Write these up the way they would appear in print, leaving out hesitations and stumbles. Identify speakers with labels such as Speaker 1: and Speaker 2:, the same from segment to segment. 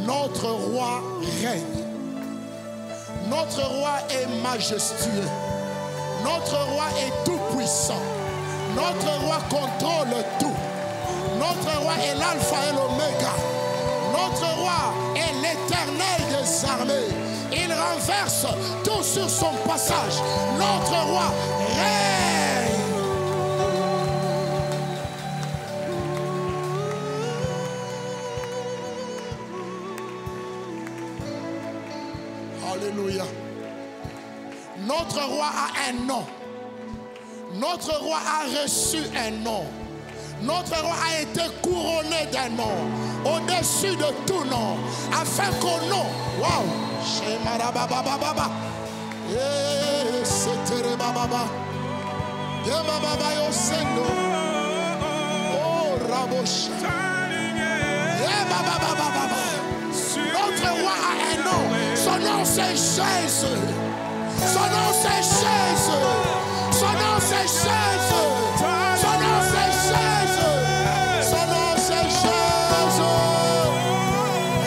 Speaker 1: Notre roi règne. Notre roi est majestueux. Notre roi est tout puissant. Notre roi contrôle tout. Notre roi est l'alpha et l'oméga. Notre roi est l'éternel des armées. Il renverse tout sur son passage. Notre roi règne. Alléluia. Notre roi a un nom. Notre roi a reçu un nom. Notre roi a été couronné d'un nom, au-dessus de tout nom, afin qu'au nom, waouh, Shemarabababa, Setere Bababa, Yamababa Yosendo, oh Rabosha, Yamabababa. Notre roi a un nom, son nom c'est Jésus, son nom c'est Jésus, son nom c'est Jésus, son nom c'est Jésus, son nom c'est Jésus.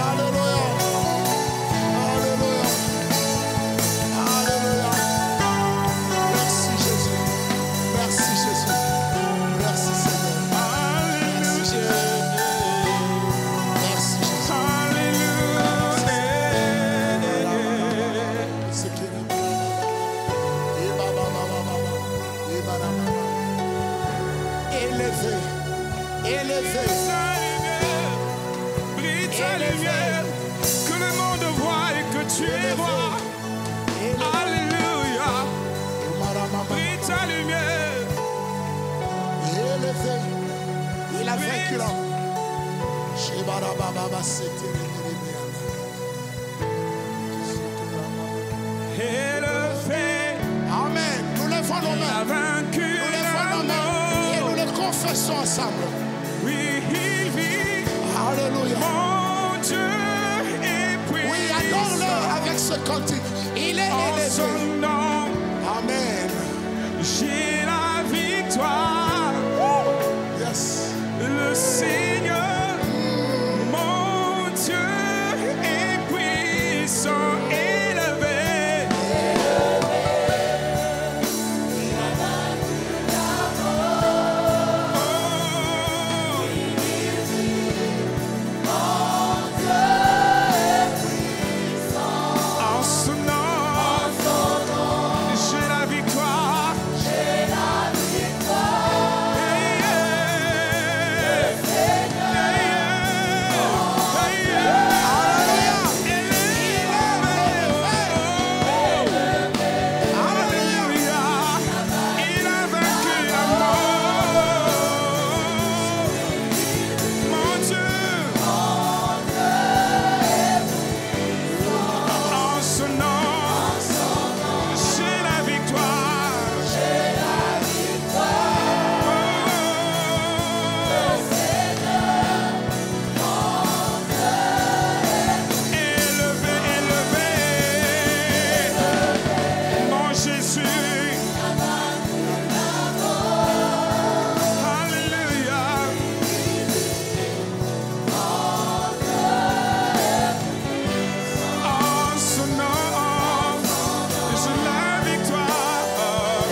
Speaker 1: Alléluia, Alléluia, Alléluia. Merci Jésus, merci Jésus, merci Seigneur, merci Jésus, merci Jésus. Élevé, élevé,
Speaker 2: brille ta lumière, que le monde voie et que tu es roi. Alléluia, brille ta lumière.
Speaker 1: élevé, il a vaincu l'homme.
Speaker 2: Élevé,
Speaker 1: Amen. Nous levons nos
Speaker 2: il a
Speaker 1: mains.
Speaker 2: vaincu
Speaker 1: Nous levons nos
Speaker 2: la
Speaker 1: mains et nous
Speaker 2: mort.
Speaker 1: les confessons ensemble.
Speaker 2: Oui, il vit,
Speaker 1: Alléluia.
Speaker 2: mon Dieu est
Speaker 1: Oui, adore-le
Speaker 2: puissant.
Speaker 1: avec ce cantique. Il est
Speaker 2: En son
Speaker 1: élevé.
Speaker 2: nom,
Speaker 1: Amen.
Speaker 2: j'ai la victoire.
Speaker 1: Yes.
Speaker 2: Le Seigneur, mon Dieu est puissant, élevé. En son nom, j'ai la victoire. Il a vaincu la mort. Mon Dieu, en son nom, j'ai la victoire. Élevé, élevé, mon Jésus. Alléluia. En son nom, j'ai la victoire.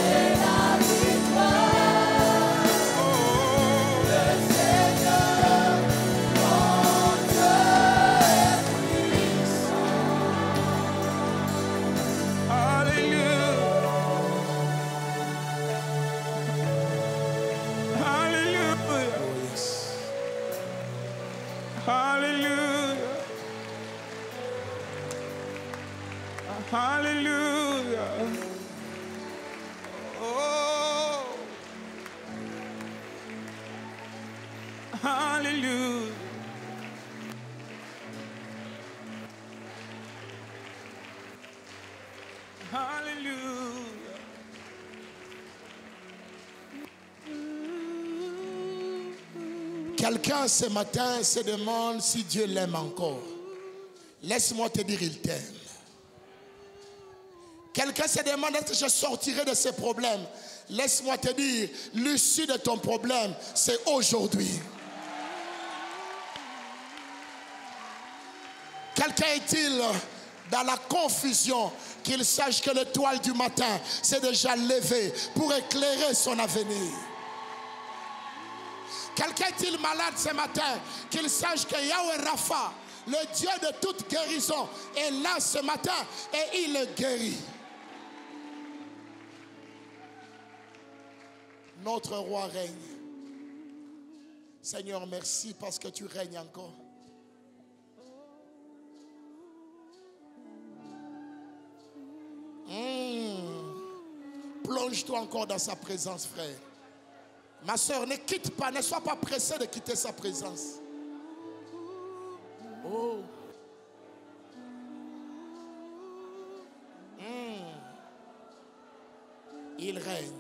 Speaker 2: Hallelujah. Hallelujah. Hallelujah. Oh. Hallelujah. Hallelujah.
Speaker 1: Quelqu'un ce matin se demande si Dieu l'aime encore. Laisse-moi te dire, il t'aime. Quelqu'un se demande est-ce que je sortirai de ces problèmes. Laisse-moi te dire, l'issue de ton problème, c'est aujourd'hui. Quelqu'un est-il dans la confusion, qu'il sache que l'étoile du matin s'est déjà levée pour éclairer son avenir? Quelqu'un est-il malade ce matin, qu'il sache que Yahweh Rapha, le Dieu de toute guérison, est là ce matin et il le guérit? Notre roi règne. Seigneur, merci parce que tu règnes encore. Plonge-toi encore dans sa présence, frère. Ma soeur, ne quitte pas, ne sois pas pressé de quitter sa présence. Oh. Il règne.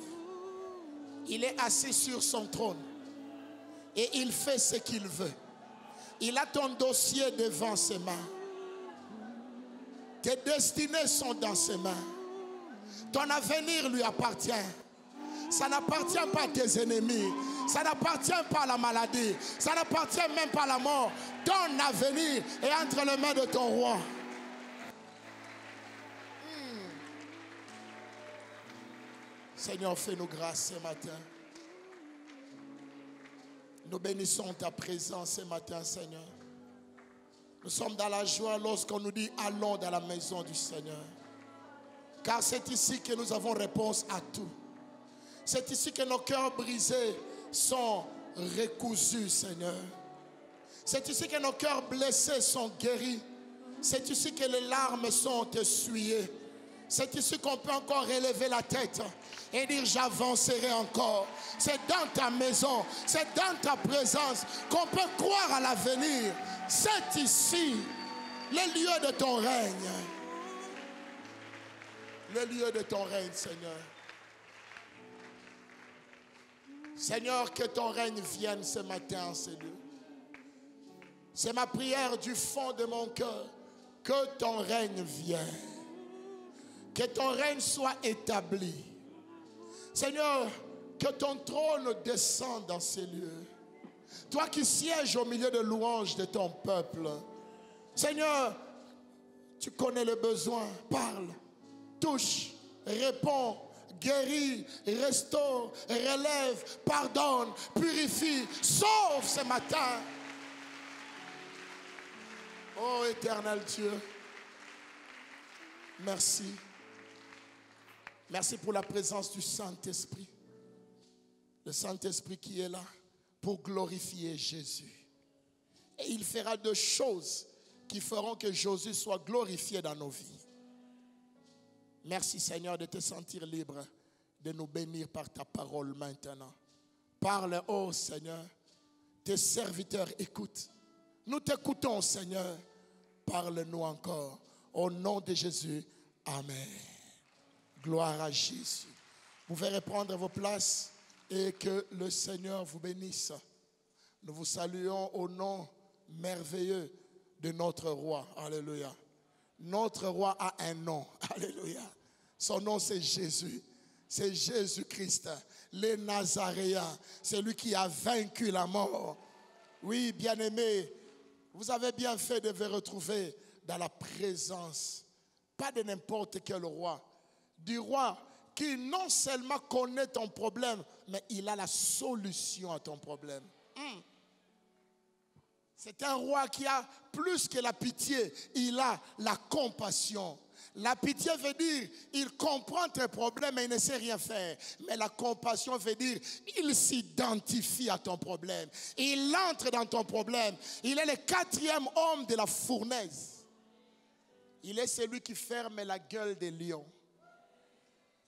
Speaker 1: Il est assis sur son trône. Et il fait ce qu'il veut. Il a ton dossier devant ses mains. Tes destinées sont dans ses mains. Ton avenir lui appartient. Ça n'appartient pas à tes ennemis. Ça n'appartient pas à la maladie. Ça n'appartient même pas à la mort. Ton avenir est entre les mains de ton roi. Seigneur, fais-nous grâce ce matin. Nous bénissons ta présence ce matin, Seigneur. Nous sommes dans la joie lorsqu'on nous dit allons dans la maison du Seigneur. Car c'est ici que nous avons réponse à tout. C'est ici que nos cœurs brisés sont recousus, Seigneur. C'est ici que nos cœurs blessés sont guéris. C'est ici que les larmes sont essuyées. C'est ici qu'on peut encore relever la tête et dire j'avancerai encore. C'est dans ta maison, c'est dans ta présence qu'on peut croire à l'avenir. C'est ici le lieu de ton règne. Le lieu de ton règne, Seigneur. Seigneur, que ton règne vienne ce matin en ces lieux. C'est ma prière du fond de mon cœur. Que ton règne vienne. Que ton règne soit établi. Seigneur, que ton trône descende dans ces lieux. Toi qui sièges au milieu de louanges de ton peuple. Seigneur, tu connais le besoin. Parle, touche, réponds, guéris, restaure, relève, pardonne, purifie, sauve ce matin. Oh éternel Dieu, merci. Merci pour la présence du Saint-Esprit. Le Saint-Esprit qui est là pour glorifier Jésus. Et il fera deux choses qui feront que Jésus soit glorifié dans nos vies. Merci Seigneur de te sentir libre de nous bénir par ta parole maintenant. Parle, oh Seigneur. Tes serviteurs écoutent. Nous t'écoutons Seigneur. Parle-nous encore. Au nom de Jésus. Amen. Gloire à Jésus. Vous pouvez reprendre vos places et que le Seigneur vous bénisse. Nous vous saluons au nom merveilleux de notre roi. Alléluia. Notre roi a un nom. Alléluia. Son nom c'est Jésus. C'est Jésus-Christ, le Nazaréen. C'est lui qui a vaincu la mort. Oui, bien-aimé, vous avez bien fait de vous retrouver dans la présence, pas de n'importe quel roi, du roi qui non seulement connaît ton problème, mais il a la solution à ton problème. C'est un roi qui a plus que la pitié, il a la compassion. La pitié veut dire, il comprend tes problèmes et il ne sait rien faire. Mais la compassion veut dire, il s'identifie à ton problème. Il entre dans ton problème. Il est le quatrième homme de la fournaise. Il est celui qui ferme la gueule des lions.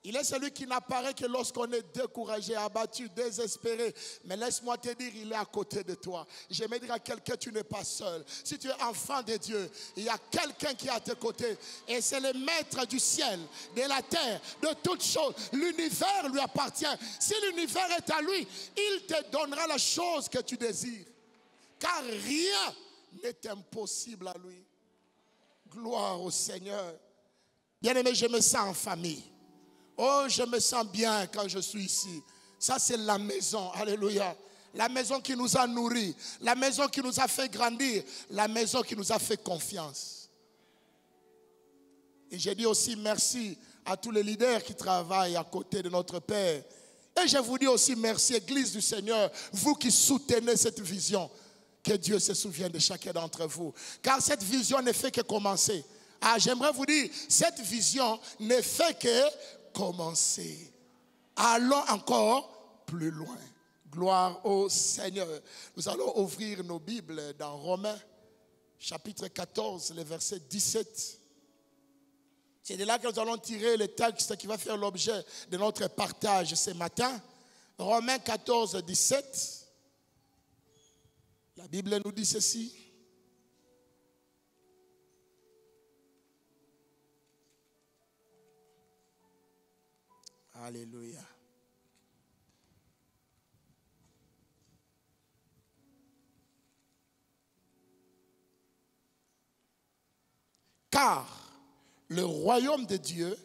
Speaker 1: Il est celui qui n'apparaît que lorsqu'on est découragé, abattu, désespéré. Mais laisse-moi te dire, il est à côté de toi. J'aimerais dire à quelqu'un, tu n'es pas seul. Si tu es enfant de Dieu, il y a quelqu'un qui est à tes côtés. Et c'est le maître du ciel, de la terre, de toutes choses. L'univers lui appartient. Si l'univers est à lui, il te donnera la chose que tu désires. Car rien n'est impossible à lui. Gloire au Seigneur. Bien-aimé, je me sens en famille. Oh, je me sens bien quand je suis ici. Ça, c'est la maison. Alléluia. La maison qui nous a nourris. La maison qui nous a fait grandir. La maison qui nous a fait confiance. Et j'ai dit aussi merci à tous les leaders qui travaillent à côté de notre Père. Et je vous dis aussi merci, Église du Seigneur, vous qui soutenez cette vision. Que Dieu se souvienne de chacun d'entre vous. Car cette vision ne fait que commencer. Ah, j'aimerais vous dire, cette vision ne fait que commencer. Allons encore plus loin. Gloire au Seigneur. Nous allons ouvrir nos Bibles dans Romains, chapitre 14, le verset 17. C'est de là que nous allons tirer le texte qui va faire l'objet de notre partage ce matin. Romains 14, 17. La Bible nous dit ceci. Alléluia. Car le royaume de Dieu,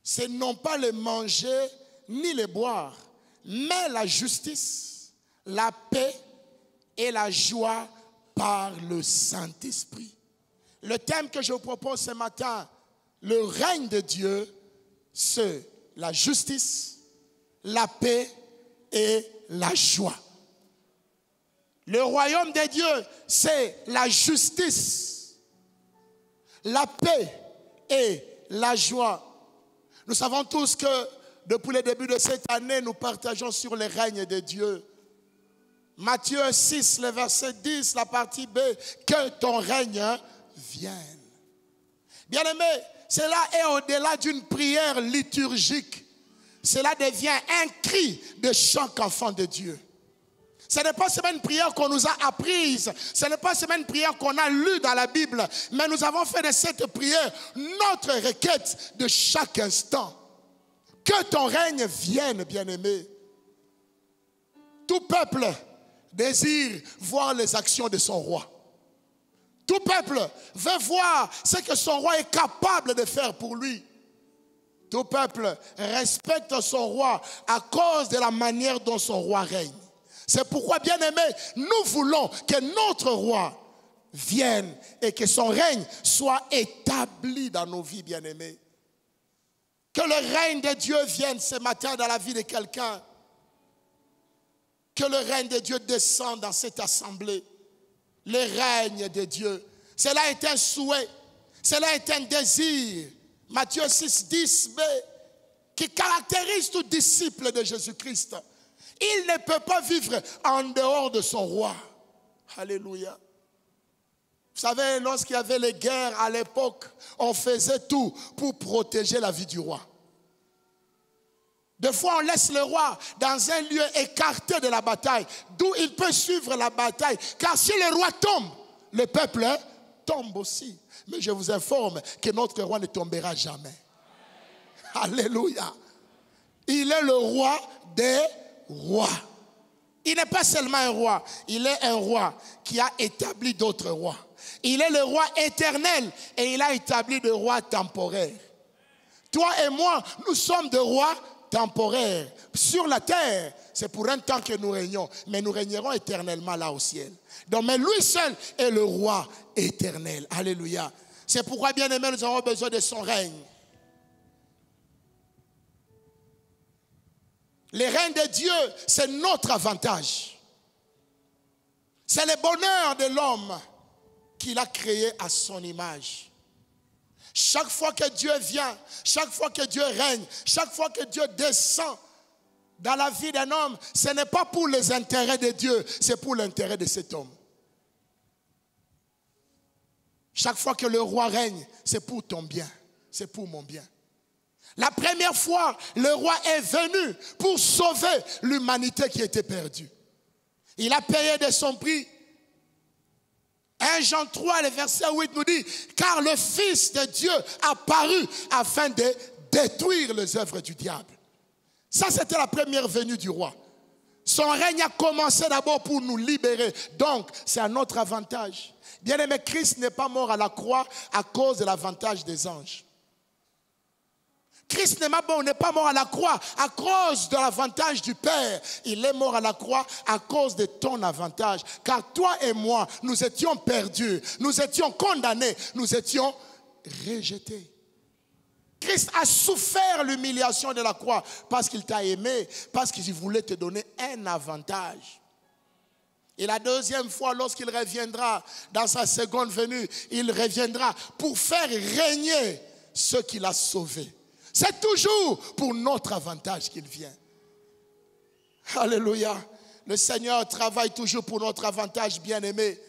Speaker 1: c'est non pas le manger ni le boire, mais la justice, la paix et la joie par le Saint-Esprit. Le thème que je vous propose ce matin, le règne de Dieu, c'est la justice, la paix et la joie. Le royaume de Dieu, c'est la justice, la paix et la joie. Nous savons tous que depuis le début de cette année, nous partageons sur le règne de Dieu. Matthieu 6, le verset 10, la partie B, que ton règne vienne. Bien-aimés, cela est au-delà d'une prière liturgique. Cela devient un cri de chaque enfant de Dieu. Ce n'est pas seulement une prière qu'on nous a apprise, ce n'est pas seulement une prière qu'on a lue dans la Bible, mais nous avons fait de cette prière notre requête de chaque instant. Que ton règne vienne, bien-aimé. Tout peuple désire voir les actions de son roi. Tout peuple veut voir ce que son roi est capable de faire pour lui. Tout peuple respecte son roi à cause de la manière dont son roi règne. C'est pourquoi, bien-aimés, nous voulons que notre roi vienne et que son règne soit établi dans nos vies, bien-aimés. Que le règne de Dieu vienne ce matin dans la vie de quelqu'un. Que le règne de Dieu descende dans cette assemblée. Le règne de Dieu. Cela est un souhait. Cela est un désir. Matthieu 6, 10b, qui caractérise tout disciple de Jésus-Christ. Il ne peut pas vivre en dehors de son roi. Alléluia. Vous savez, lorsqu'il y avait les guerres à l'époque, on faisait tout pour protéger la vie du roi. Des fois, on laisse le roi dans un lieu écarté de la bataille, d'où il peut suivre la bataille. Car si le roi tombe, le peuple tombe aussi. Mais je vous informe que notre roi ne tombera jamais. Alléluia. Il est le roi des rois. Il n'est pas seulement un roi, il est un roi qui a établi d'autres rois. Il est le roi éternel et il a établi des rois temporaires. Toi et moi, nous sommes des rois temporaire. Sur la terre, c'est pour un temps que nous régnons, mais nous régnerons éternellement là au ciel. Donc, mais lui seul est le roi éternel. Alléluia. C'est pourquoi, bien aimé, nous avons besoin de son règne. Le règne de Dieu, c'est notre avantage. C'est le bonheur de l'homme qu'il a créé à son image. Chaque fois que Dieu vient, chaque fois que Dieu règne, chaque fois que Dieu descend dans la vie d'un homme, ce n'est pas pour les intérêts de Dieu, c'est pour l'intérêt de cet homme. Chaque fois que le roi règne, c'est pour ton bien, c'est pour mon bien. La première fois, le roi est venu pour sauver l'humanité qui était perdue. Il a payé de son prix. 1 Jean 3, le verset 8 nous dit, car le Fils de Dieu a paru afin de détruire les œuvres du diable. Ça, c'était la première venue du roi. Son règne a commencé d'abord pour nous libérer. Donc, c'est à notre avantage. Bien-aimé, Christ n'est pas mort à la croix à cause de l'avantage des anges. Christ n'est pas mort à la croix à cause de l'avantage du Père. Il est mort à la croix à cause de ton avantage. Car toi et moi, nous étions perdus, nous étions condamnés, nous étions rejeté. Christ a souffert l'humiliation de la croix parce qu'il t'a aimé, parce qu'il voulait te donner un avantage. Et la deuxième fois, lorsqu'il reviendra dans sa seconde venue, il reviendra pour faire régner ceux qu'il a sauvés. C'est toujours pour notre avantage qu'il vient. Alléluia. Le Seigneur travaille toujours pour notre avantage, bien-aimé.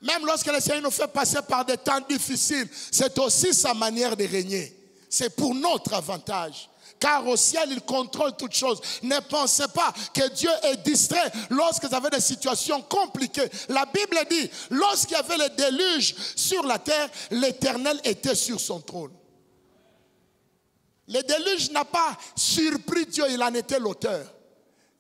Speaker 1: Même lorsque le Seigneur nous fait passer par des temps difficiles, c'est aussi sa manière de régner. C'est pour notre avantage. Car au ciel, il contrôle toutes choses. Ne pensez pas que Dieu est distrait lorsque vous avez des situations compliquées. La Bible dit, lorsqu'il y avait le déluge sur la terre, l'Éternel était sur son trône. Le déluge n'a pas surpris Dieu, il en était l'auteur.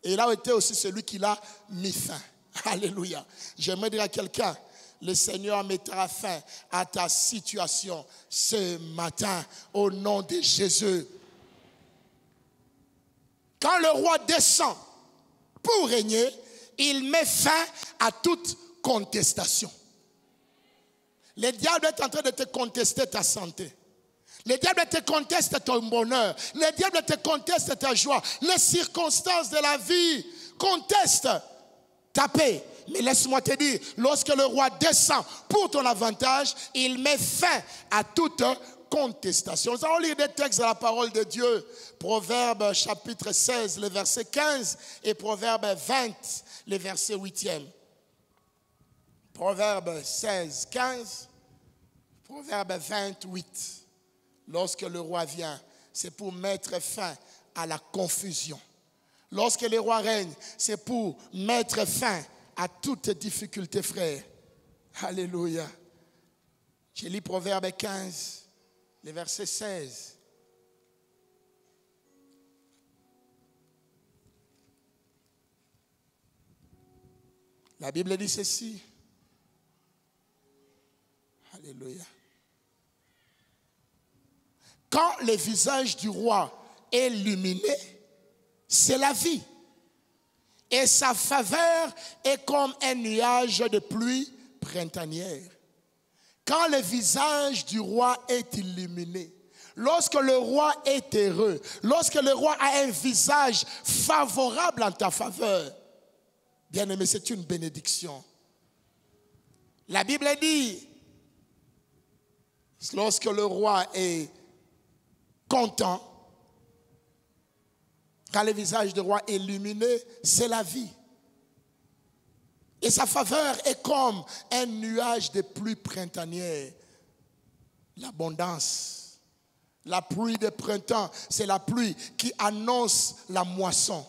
Speaker 1: Et il a été aussi celui qui l'a mis fin. Alléluia. J'aimerais dire à quelqu'un, le Seigneur mettra fin à ta situation ce matin au nom de Jésus. Quand le roi descend pour régner, il met fin à toute contestation. Le diable est en train de te contester ta santé. Le diable te conteste ton bonheur. Le diable te conteste ta joie. Les circonstances de la vie contestent ta paix. Mais laisse-moi te dire, lorsque le roi descend pour ton avantage, il met fin à toute contestation. Nous allons lire des textes de la parole de Dieu. Proverbe chapitre 16, le verset 15 et Proverbe 20, le verset 8e. Proverbe 16, 15, Proverbe 28. Lorsque le roi vient, c'est pour mettre fin à la confusion. Lorsque le roi règne, c'est pour mettre fin à toute difficulté, frère. Alléluia. Je lis Proverbe 15, le verset 16. La Bible dit ceci. Alléluia. Quand le visage du roi est luminé, c'est la vie. Et sa faveur est comme un nuage de pluie printanière. Quand le visage du roi est illuminé, lorsque le roi est heureux, lorsque le roi a un visage favorable en ta faveur, bien-aimé, c'est une bénédiction. La Bible dit, lorsque le roi est content, quand le visage du roi est illuminé, c'est la vie. Et sa faveur est comme un nuage de pluie printanière. L'abondance. La pluie de printemps, c'est la pluie qui annonce la moisson.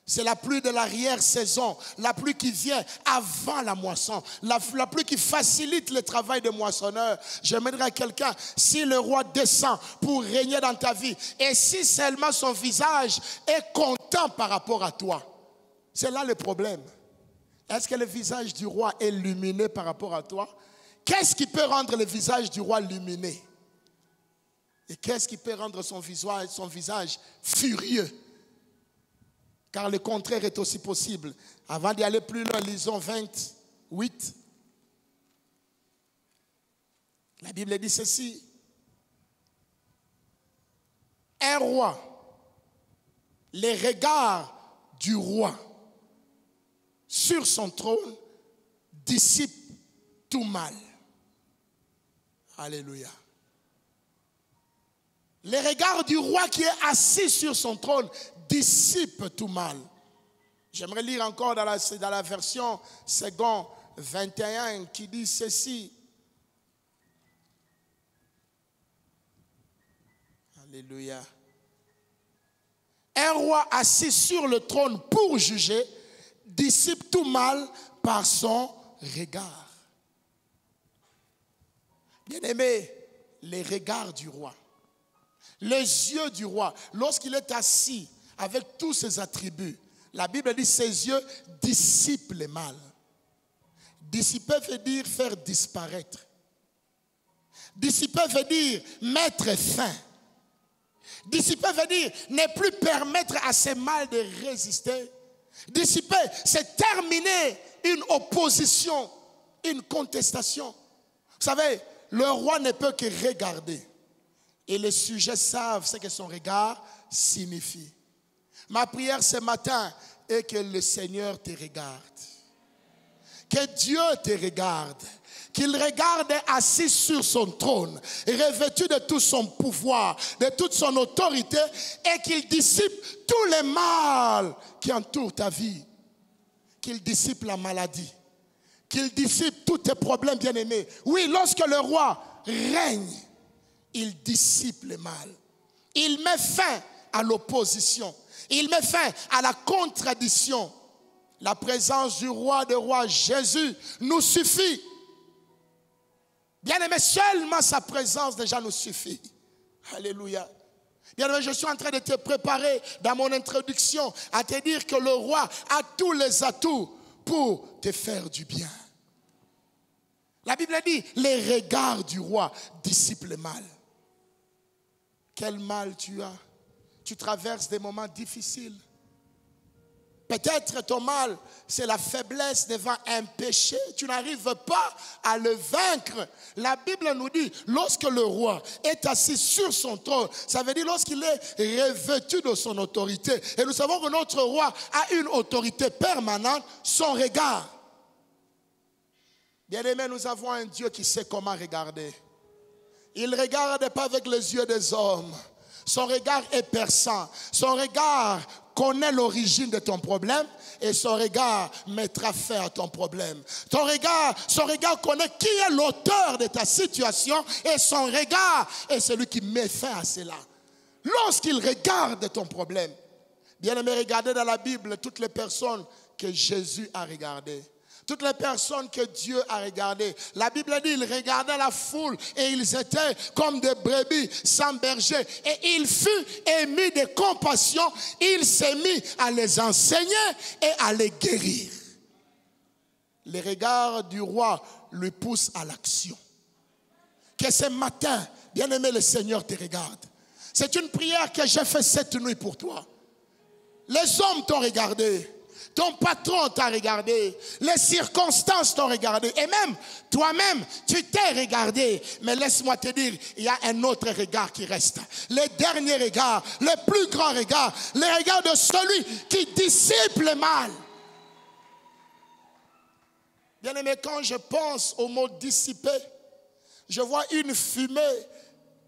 Speaker 1: C'est la pluie de l'arrière-saison, la pluie qui vient avant la moisson, la pluie qui facilite le travail des moissonneurs. J'aimerais à quelqu'un, si le roi descend pour régner dans ta vie, et si seulement son visage est content par rapport à toi, c'est là le problème. Est-ce que le visage du roi est lumineux par rapport à toi? Qu'est-ce qui peut rendre le visage du roi lumineux? Et qu'est-ce qui peut rendre son visage furieux? Car le contraire est aussi possible. Avant d'y aller plus loin, lisons 28. La Bible dit ceci. Un roi, les regards du roi sur son trône dissipent tout mal. Alléluia. Les regards du roi qui est assis sur son trône dissipe tout mal. J'aimerais lire encore dans la version second 21 qui dit ceci. Alléluia. Un roi assis sur le trône pour juger dissipe tout mal par son regard. Bien-aimé, les regards du roi, les yeux du roi, lorsqu'il est assis avec tous ses attributs, la Bible dit ses yeux dissipent le mal. Dissiper veut dire faire disparaître. Dissiper veut dire mettre fin. Dissiper veut dire ne plus permettre à ce mal de résister. Dissiper, c'est terminer une opposition, une contestation. Vous savez, le roi ne peut que regarder. Et les sujets savent ce que son regard signifie. Ma prière ce matin est que le Seigneur te regarde. Que Dieu te regarde. Qu'il regarde assis sur son trône, revêtu de tout son pouvoir, de toute son autorité, et qu'il dissipe tous les mal qui entourent ta vie. Qu'il dissipe la maladie. Qu'il dissipe tous tes problèmes, bien-aimés. Oui, lorsque le roi règne, il dissipe le mal. Il met fin à l'opposition. Il met fin à la contradiction. La présence du roi des rois, Jésus, nous suffit. Bien-aimé, seulement sa présence déjà nous suffit. Alléluia. Bien-aimé, je suis en train de te préparer dans mon introduction à te dire que le roi a tous les atouts pour te faire du bien. La Bible dit, les regards du roi dissipent le mal. Quel mal tu as? Tu traverses des moments difficiles. Peut-être ton mal, c'est la faiblesse devant un péché. Tu n'arrives pas à le vaincre. La Bible nous dit, lorsque le roi est assis sur son trône, ça veut dire lorsqu'il est revêtu de son autorité. Et nous savons que notre roi a une autorité permanente, son regard. Bien-aimés, nous avons un Dieu qui sait comment regarder. Il ne regarde pas avec les yeux des hommes. Son regard est perçant. Son regard connaît l'origine de ton problème et son regard mettra fin à ton problème. Son regard connaît qui est l'auteur de ta situation et son regard est celui qui met fin à cela. Lorsqu'il regarde ton problème, bien aimé, regardez dans la Bible toutes les personnes que Jésus a regardées. Toutes les personnes que Dieu a regardées. La Bible dit, il regardait la foule et ils étaient comme des brebis sans berger. Et il fut ému de compassion. Il s'est mis à les enseigner et à les guérir. Les regards du roi lui poussent à l'action. Que ce matin, bien-aimé, le Seigneur te regarde. C'est une prière que j'ai faite cette nuit pour toi. Les hommes t'ont regardé. Ton patron t'a regardé, les circonstances t'ont regardé et même toi-même tu t'es regardé. Mais laisse-moi te dire, il y a un autre regard qui reste. Le dernier regard, le plus grand regard, le regard de celui qui dissipe le mal. Bien aimé, quand je pense au mot dissiper, je vois une fumée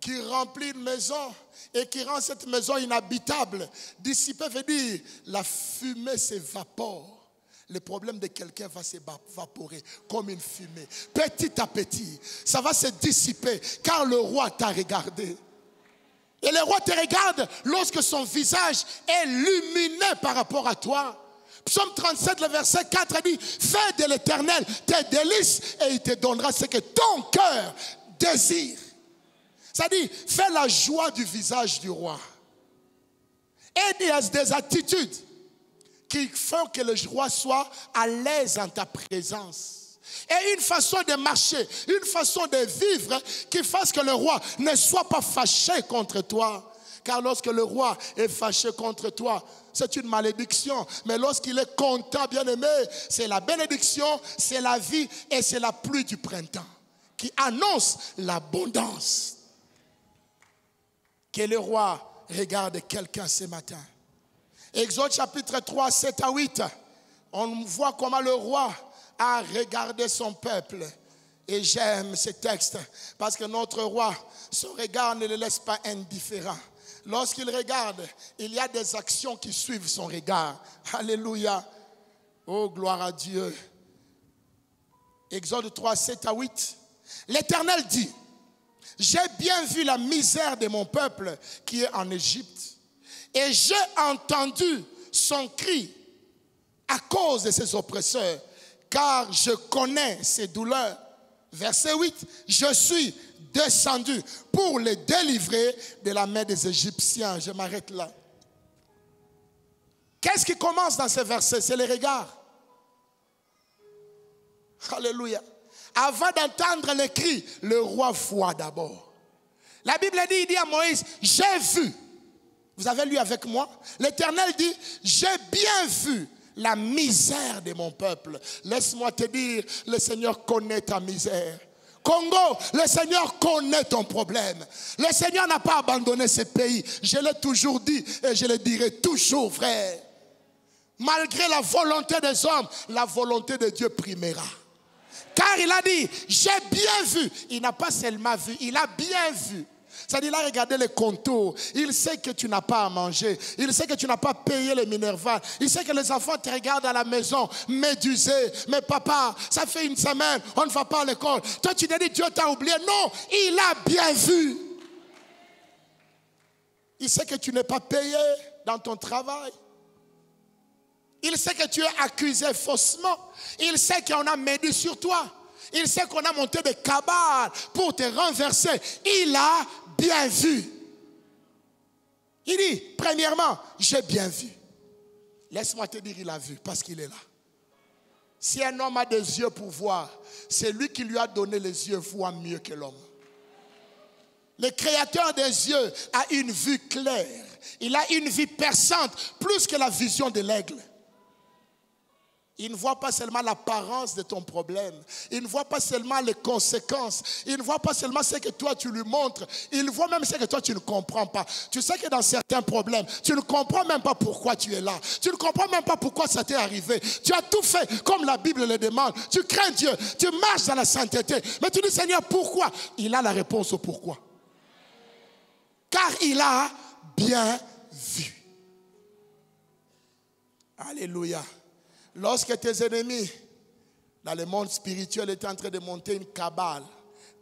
Speaker 1: qui remplit une maison et qui rend cette maison inhabitable. Dissiper veut dire la fumée s'évapore. Le problème de quelqu'un va s'évaporer comme une fumée. Petit à petit, ça va se dissiper car le roi t'a regardé. Et le roi te regarde lorsque son visage est lumineux par rapport à toi. Psaume 37, le verset 4 dit, fais de l'Éternel tes délices et il te donnera ce que ton cœur désire. Ça dit, fais la joie du visage du roi. Et il y a des attitudes qui font que le roi soit à l'aise en ta présence. Et une façon de marcher, une façon de vivre qui fasse que le roi ne soit pas fâché contre toi. Car lorsque le roi est fâché contre toi, c'est une malédiction. Mais lorsqu'il est content, bien-aimé, c'est la bénédiction, c'est la vie et c'est la pluie du printemps qui annonce l'abondance. Que le roi regarde quelqu'un ce matin. Exode chapitre 3, 7 à 8. On voit comment le roi a regardé son peuple. Et j'aime ce texte parce que notre roi, son regard ne le laisse pas indifférent. Lorsqu'il regarde, il y a des actions qui suivent son regard. Alléluia. Oh, gloire à Dieu. Exode 3, 7 à 8. L'Éternel dit, j'ai bien vu la misère de mon peuple qui est en Égypte et j'ai entendu son cri à cause de ses oppresseurs car je connais ses douleurs. Verset 8, je suis descendu pour les délivrer de la main des Égyptiens. Je m'arrête là. Qu'est-ce qui commence dans ces versets? C'est le regard. Alléluia. Avant d'entendre les cris, le roi voit d'abord. La Bible dit, il dit à Moïse, j'ai vu. Vous avez lu avec moi? L'Éternel dit, j'ai bien vu la misère de mon peuple. Laisse-moi te dire, le Seigneur connaît ta misère. Congo, le Seigneur connaît ton problème. Le Seigneur n'a pas abandonné ce pays. Je l'ai toujours dit et je le dirai toujours, frère. Malgré la volonté des hommes, la volonté de Dieu primera. Car il a dit, j'ai bien vu. Il n'a pas seulement vu, il a bien vu. C'est-à-dire, il a regardé les contours. Il sait que tu n'as pas à manger. Il sait que tu n'as pas payé les Minerval. Il sait que les enfants te regardent à la maison, médusés. Mais papa, ça fait une semaine, on ne va pas à l'école. Toi, tu te dis, Dieu t'a oublié. Non, il a bien vu. Il sait que tu n'es pas payé dans ton travail. Il sait que tu es accusé faussement. Il sait qu'on a médit sur toi. Il sait qu'on a monté des cabales pour te renverser. Il a bien vu. Il dit, premièrement, j'ai bien vu. Laisse-moi te dire, il a vu parce qu'il est là. Si un homme a des yeux pour voir, c'est lui qui lui a donné les yeux, voit mieux que l'homme. Le créateur des yeux a une vue claire. Il a une vue perçante, plus que la vision de l'aigle. Il ne voit pas seulement l'apparence de ton problème. Il ne voit pas seulement les conséquences. Il ne voit pas seulement ce que toi tu lui montres. Il voit même ce que toi tu ne comprends pas. Tu sais que dans certains problèmes, tu ne comprends même pas pourquoi tu es là. Tu ne comprends même pas pourquoi ça t'est arrivé. Tu as tout fait comme la Bible le demande. Tu crains Dieu. Tu marches dans la sainteté. Mais tu dis, Seigneur, pourquoi? Il a la réponse au pourquoi. Car il a bien vu. Alléluia. Lorsque tes ennemis, dans le monde spirituel, étaient en train de monter une cabale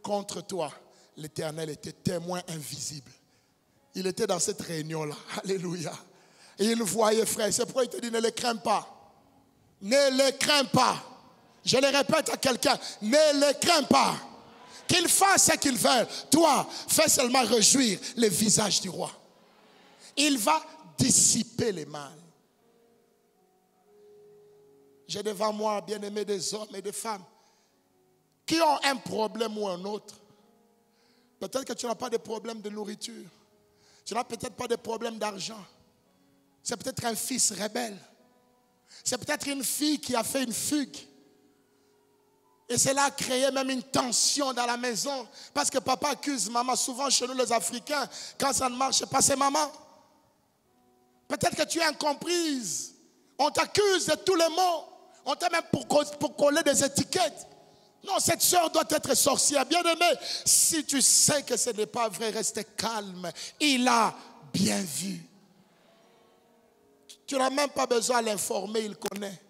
Speaker 1: contre toi, l'Éternel était témoin invisible. Il était dans cette réunion-là. Alléluia. Et il voyait, frère. C'est pourquoi il te dit, ne les crains pas. Ne les crains pas. Je le répète à quelqu'un, ne les crains pas. Qu'ils fassent ce qu'ils veulent. Toi, fais seulement réjouir le visage du roi. Il va dissiper les mal. J'ai devant moi, bien aimé, des hommes et des femmes qui ont un problème ou un autre. Peut-être que tu n'as pas de problème de nourriture. Tu n'as peut-être pas de problème d'argent. C'est peut-être un fils rebelle. C'est peut-être une fille qui a fait une fugue. Et cela a créé même une tension dans la maison. Parce que papa accuse maman. Souvent chez nous les Africains, quand ça ne marche pas, c'est maman. Peut-être que tu es incomprise. On t'accuse de tous les maux. On t'a même pour coller des étiquettes. Non, cette soeur doit être sorcière. Bien aimé, si tu sais que ce n'est pas vrai, reste calme. Il a bien vu. Tu n'as même pas besoin de l'informer, il connaît.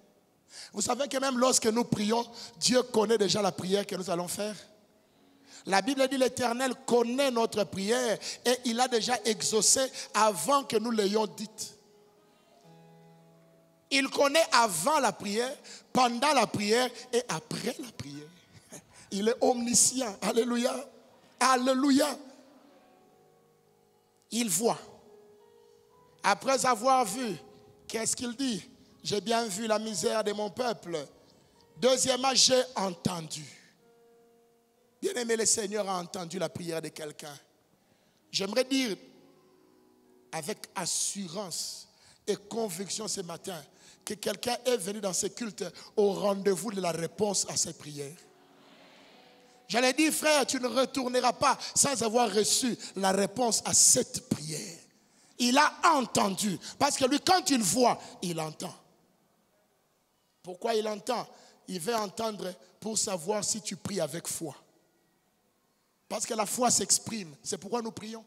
Speaker 1: Vous savez que même lorsque nous prions, Dieu connaît déjà la prière que nous allons faire. La Bible dit l'Éternel connaît notre prière et il a déjà exaucé avant que nous l'ayons dite. Il connaît avant la prière, pendant la prière et après la prière. Il est omniscient. Alléluia. Alléluia. Il voit. Après avoir vu, qu'est-ce qu'il dit? J'ai bien vu la misère de mon peuple. Deuxièmement, j'ai entendu. Bien aimé, le Seigneur a entendu la prière de quelqu'un. J'aimerais dire avec assurance et conviction ce matin que quelqu'un est venu dans ce culte au rendez-vous de la réponse à ses prières. J'allais dire, frère, tu ne retourneras pas sans avoir reçu la réponse à cette prière. Il a entendu. Parce que lui, quand il voit, il entend. Pourquoi il entend? Il veut entendre pour savoir si tu pries avec foi. Parce que la foi s'exprime. C'est pourquoi nous prions.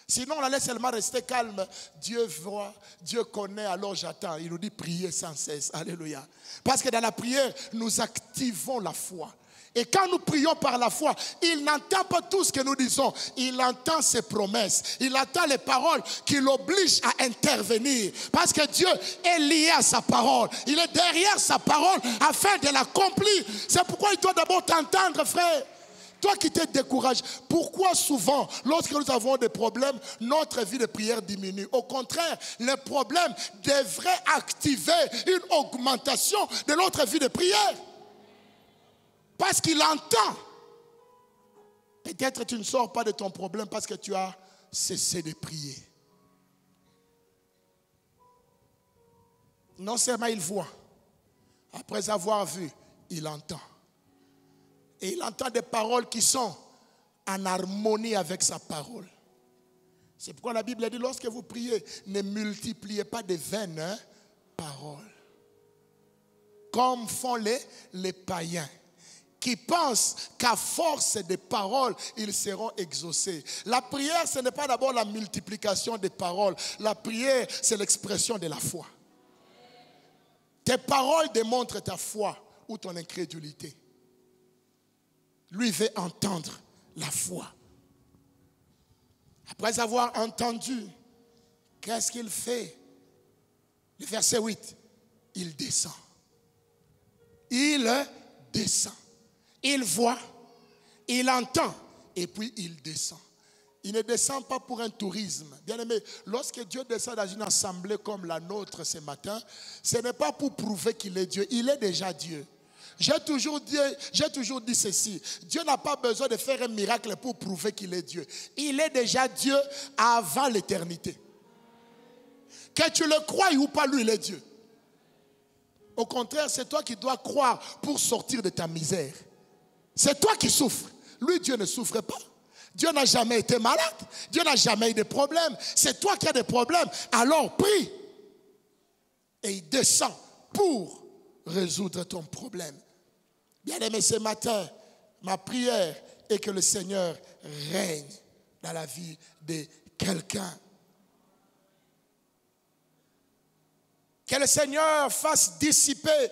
Speaker 1: Sinon, on allait seulement rester calme. Dieu voit, Dieu connaît, alors j'attends. Il nous dit prier sans cesse. Alléluia. Parce que dans la prière, nous activons la foi. Et quand nous prions par la foi, il n'entend pas tout ce que nous disons. Il entend ses promesses. Il entend les paroles qui l'obligent à intervenir. Parce que Dieu est lié à sa parole. Il est derrière sa parole afin de l'accomplir. C'est pourquoi il doit d'abord t'entendre, frère. Toi qui te décourages, pourquoi souvent, lorsque nous avons des problèmes, notre vie de prière diminue? Au contraire, les problèmes devraient activer une augmentation de notre vie de prière. Parce qu'il entend. Peut-être tu ne sors pas de ton problème parce que tu as cessé de prier. Non seulement il voit, après avoir vu, il entend. Et il entend des paroles qui sont en harmonie avec sa parole. C'est pourquoi la Bible dit, lorsque vous priez, ne multipliez pas de vaines paroles. Comme font les païens, qui pensent qu'à force de paroles, ils seront exaucés. La prière, ce n'est pas d'abord la multiplication des paroles. La prière, c'est l'expression de la foi. Tes paroles démontrent ta foi ou ton incrédulité. Lui veut entendre la foi. Après avoir entendu, qu'est-ce qu'il fait? Le verset 8, il descend. Il descend. Il voit, il entend, et puis il descend. Il ne descend pas pour un tourisme. Bien aimé, lorsque Dieu descend dans une assemblée comme la nôtre ce matin, ce n'est pas pour prouver qu'il est Dieu. Il est déjà Dieu. J'ai toujours dit ceci. Dieu n'a pas besoin de faire un miracle pour prouver qu'il est Dieu. Il est déjà Dieu avant l'éternité. Que tu le croies ou pas, lui, il est Dieu. Au contraire, c'est toi qui dois croire pour sortir de ta misère. C'est toi qui souffres. Lui, Dieu ne souffre pas. Dieu n'a jamais été malade. Dieu n'a jamais eu de problème. C'est toi qui as des problèmes. Alors prie. Et il descend pour résoudre ton problème. Bien aimé, ce matin, ma prière est que le Seigneur règne dans la vie de quelqu'un. Que le Seigneur fasse dissiper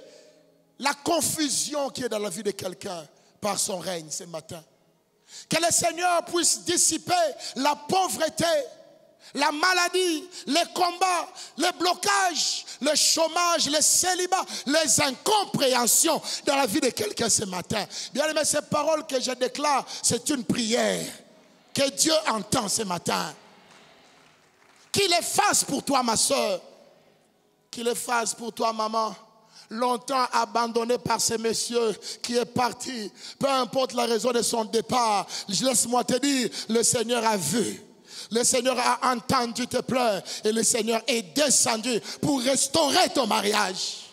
Speaker 1: la confusion qui est dans la vie de quelqu'un par son règne ce matin. Que le Seigneur puisse dissiper la pauvreté, la maladie, les combats, les blocages, le chômage, le célibat, les incompréhensions dans la vie de quelqu'un ce matin. Bien aimé, ces paroles que je déclare, c'est une prière que Dieu entend ce matin. Qu'il les fasse pour toi, ma soeur. Qu'il les fasse pour toi, maman. Longtemps abandonné par ces messieurs qui est parti. Peu importe la raison de son départ. Laisse-moi te dire, le Seigneur a vu. Le Seigneur a entendu tes pleurs. Et le Seigneur est descendu pour restaurer ton mariage.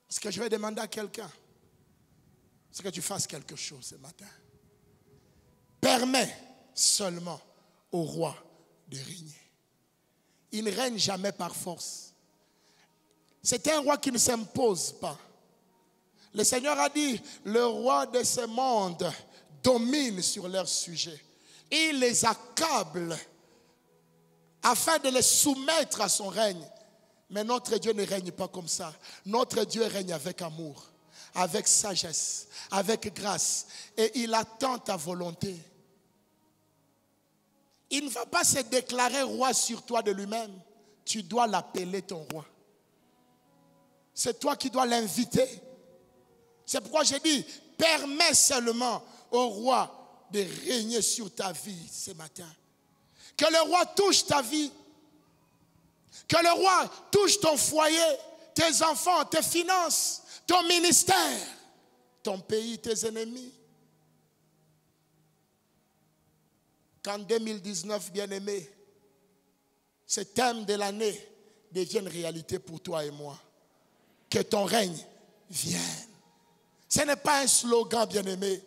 Speaker 1: Ce que je vais demander à quelqu'un, c'est que tu fasses quelque chose ce matin. Permets seulement au roi de régner. Il ne règne jamais par force. C'est un roi qui ne s'impose pas. Le Seigneur a dit, le roi de ce monde domine sur leur sujet. Il les accable afin de les soumettre à son règne. Mais notre Dieu ne règne pas comme ça. Notre Dieu règne avec amour, avec sagesse, avec grâce. Et il attend ta volonté. Il ne va pas se déclarer roi sur toi de lui-même. Tu dois l'appeler ton roi. C'est toi qui dois l'inviter. C'est pourquoi j'ai dit, permets seulement au roi de régner sur ta vie ce matin. Que le roi touche ta vie. Que le roi touche ton foyer, tes enfants, tes finances, ton ministère, ton pays, tes ennemis. Qu'en 2019, bien-aimé, ce thème de l'année devienne réalité pour toi et moi. Que ton règne vienne. Ce n'est pas un slogan, bien-aimé.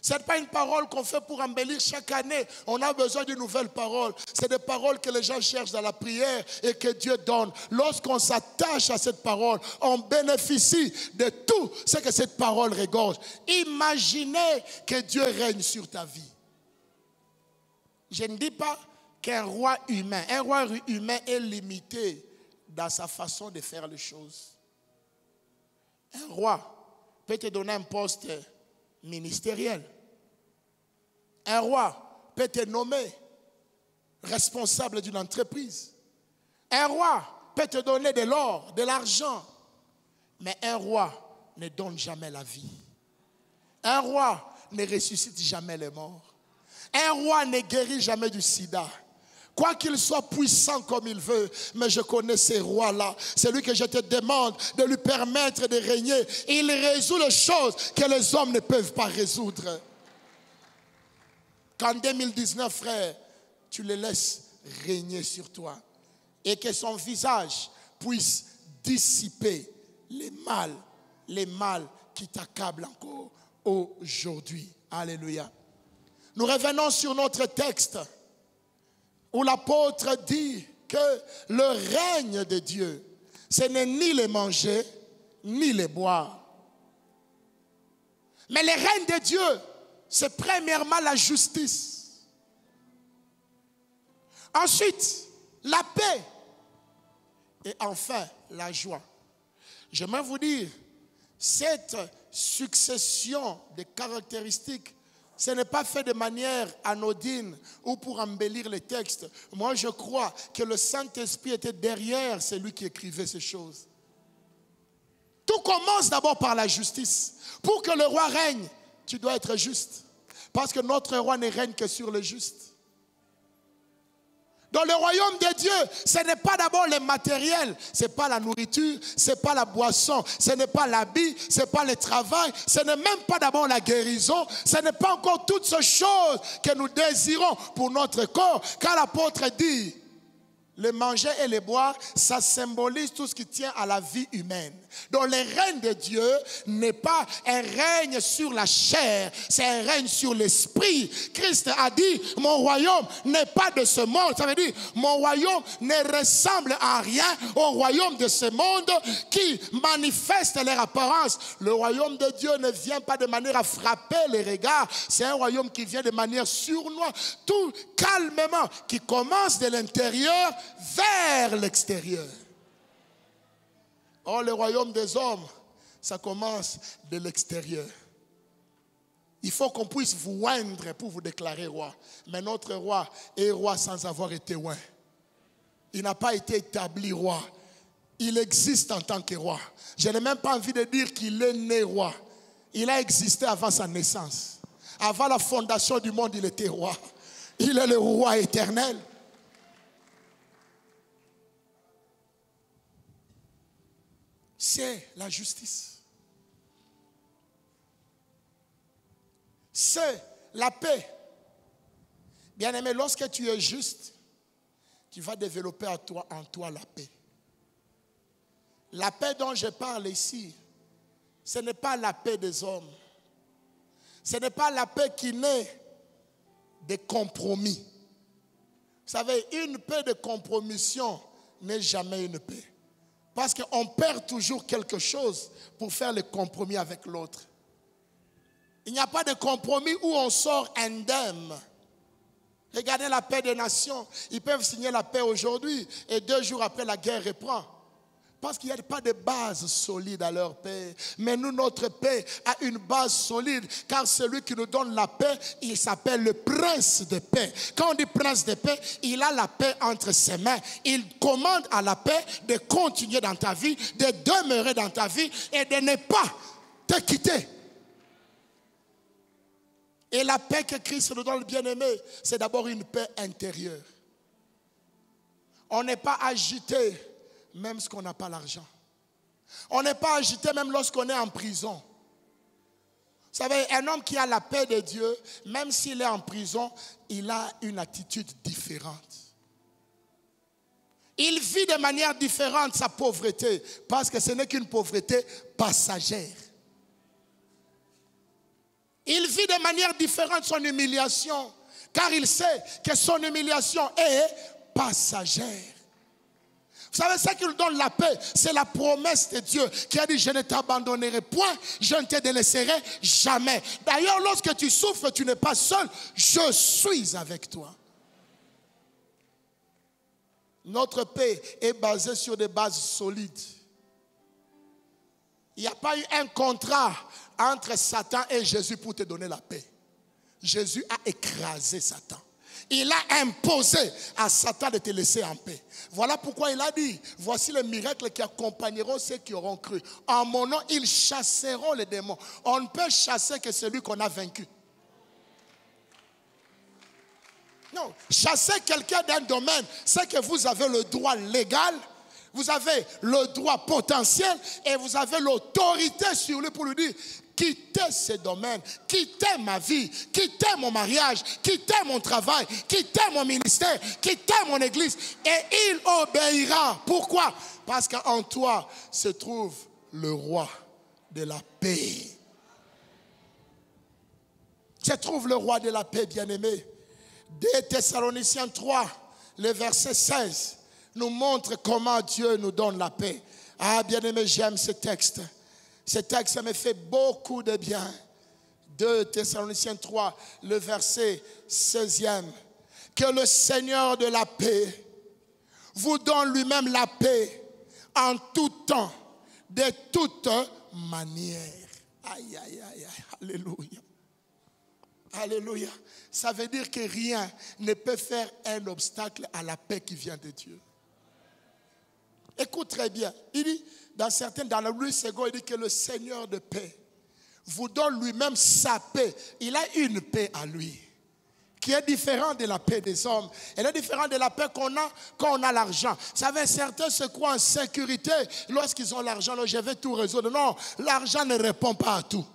Speaker 1: Ce n'est pas une parole qu'on fait pour embellir chaque année. On a besoin d'une nouvelle parole. C'est des paroles que les gens cherchent dans la prière et que Dieu donne. Lorsqu'on s'attache à cette parole, on bénéficie de tout ce que cette parole regorge. Imaginez que Dieu règne sur ta vie. Je ne dis pas qu'un roi humain est limité dans sa façon de faire les choses. Un roi peut te donner un poste ministériel. Un roi peut te nommer responsable d'une entreprise. Un roi peut te donner de l'or, de l'argent. Mais un roi ne donne jamais la vie. Un roi ne ressuscite jamais les morts. Un roi ne guérit jamais du sida. Quoi qu'il soit puissant comme il veut, mais je connais ces rois-là. C'est lui que je te demande de lui permettre de régner. Il résout les choses que les hommes ne peuvent pas résoudre. Qu'en 2019, frère, tu les laisses régner sur toi. et que son visage puisse dissiper les mal qui t'accablent encore aujourd'hui. Alléluia. Nous revenons sur notre texte où l'apôtre dit que le règne de Dieu, ce n'est ni les manger, ni les boire. Mais le règne de Dieu, c'est premièrement la justice. Ensuite, la paix. Et enfin, la joie. J'aimerais vous dire, cette succession de caractéristiques, ce n'est pas fait de manière anodine ou pour embellir les textes. Moi, je crois que le Saint-Esprit était derrière celui qui écrivait ces choses. Tout commence d'abord par la justice. Pour que le roi règne, tu dois être juste. Parce que notre roi ne règne que sur le juste. Dans le royaume de Dieu, ce n'est pas d'abord le matériel, ce n'est pas la nourriture, ce n'est pas la boisson, ce n'est pas l'habit, ce n'est pas le travail, ce n'est même pas d'abord la guérison, ce n'est pas encore toutes ces choses que nous désirons pour notre corps. Car l'apôtre dit, le manger et le boire, ça symbolise tout ce qui tient à la vie humaine. Donc le règne de Dieu n'est pas un règne sur la chair, c'est un règne sur l'esprit. Christ a dit, mon royaume n'est pas de ce monde. Ça veut dire, mon royaume ne ressemble à rien au royaume de ce monde qui manifeste leur apparence. Le royaume de Dieu ne vient pas de manière à frapper les regards. C'est un royaume qui vient de manière sournoise, tout calmement, qui commence de l'intérieur vers l'extérieur. Or, le royaume des hommes, ça commence de l'extérieur. Il faut qu'on puisse vous oindre pour vous déclarer roi. Mais notre roi est roi sans avoir été oint. Il n'a pas été établi roi. Il existe en tant que roi. Je n'ai même pas envie de dire qu'il est né roi. Il a existé avant sa naissance. Avant la fondation du monde, il était roi. Il est le roi éternel. C'est la justice. C'est la paix. Bien-aimé, lorsque tu es juste, tu vas développer en toi la paix. La paix dont je parle ici, ce n'est pas la paix des hommes. Ce n'est pas la paix qui naît des compromis. Vous savez, une paix de compromission n'est jamais une paix. Parce qu'on perd toujours quelque chose pour faire le compromis avec l'autre. Il n'y a pas de compromis où on sort indemne. Regardez la paix des nations. Ils peuvent signer la paix aujourd'hui et 2 jours après la guerre reprend. Parce qu'il n'y a pas de base solide à leur paix. Mais nous, notre paix a une base solide. Car celui qui nous donne la paix, il s'appelle le prince de paix. Quand on dit prince de paix, il a la paix entre ses mains. Il commande à la paix de continuer dans ta vie, de demeurer dans ta vie et de ne pas te quitter. Et la paix que Christ nous donne, bien-aimé, c'est d'abord une paix intérieure. On n'est pas agité même lorsqu'on n'a pas l'argent. On n'est pas agité même lorsqu'on est en prison. Vous savez, un homme qui a la paix de Dieu, même s'il est en prison, il a une attitude différente. Il vit de manière différente sa pauvreté, parce que ce n'est qu'une pauvreté passagère. Il vit de manière différente son humiliation, car il sait que son humiliation est passagère. Vous savez, ce qui nous donne la paix, c'est la promesse de Dieu qui a dit, je ne t'abandonnerai point, je ne te délaisserai jamais. D'ailleurs, lorsque tu souffres, tu n'es pas seul, je suis avec toi. Notre paix est basée sur des bases solides. Il n'y a pas eu un contrat entre Satan et Jésus pour te donner la paix. Jésus a écrasé Satan. Il a imposé à Satan de te laisser en paix. Voilà pourquoi il a dit, voici les miracles qui accompagneront ceux qui auront cru. En mon nom, ils chasseront les démons. On ne peut chasser que celui qu'on a vaincu. Non, chasser quelqu'un d'un domaine, c'est que vous avez le droit légal, vous avez le droit potentiel et vous avez l'autorité sur lui pour lui dire, quitter ce domaine, quitter ma vie, quitter mon mariage, quitter mon travail, quitter mon ministère, quitter mon église. Et il obéira. Pourquoi? Parce qu'en toi se trouve le roi de la paix. Se trouve le roi de la paix, bien-aimé. 2 Thessaloniciens 3, le verset 16, nous montre comment Dieu nous donne la paix. Ah, bien-aimé, j'aime ce texte. Ce texte me fait beaucoup de bien. 2 Thessaloniciens 3, le verset 16e. Que le Seigneur de la paix vous donne lui-même la paix en tout temps, de toute manière. Aïe, aïe, aïe, aïe, alléluia. Alléluia. Ça veut dire que rien ne peut faire un obstacle à la paix qui vient de Dieu. Écoute très bien. Il dit, dans le Louis II, il dit que le Seigneur de paix vous donne lui-même sa paix. Il a une paix à lui, qui est différente de la paix des hommes. Elle est différente de la paix qu'on a quand on a l'argent. Vous savez, certains se croient en sécurité lorsqu'ils ont l'argent. Je vais tout résoudre. Non, l'argent ne répond pas à tout.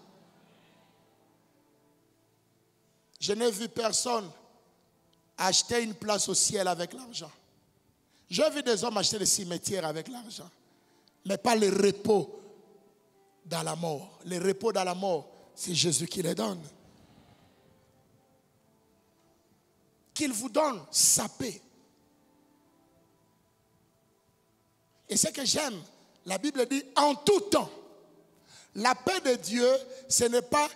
Speaker 1: Je n'ai vu personne acheter une place au ciel avec l'argent. J'ai vu des hommes acheter des cimetières avec l'argent, mais pas le repos dans la mort. Le repos dans la mort, c'est Jésus qui les donne. Qu'il vous donne sa paix. Et ce que j'aime, la Bible dit en tout temps. La paix de Dieu, ce n'est pas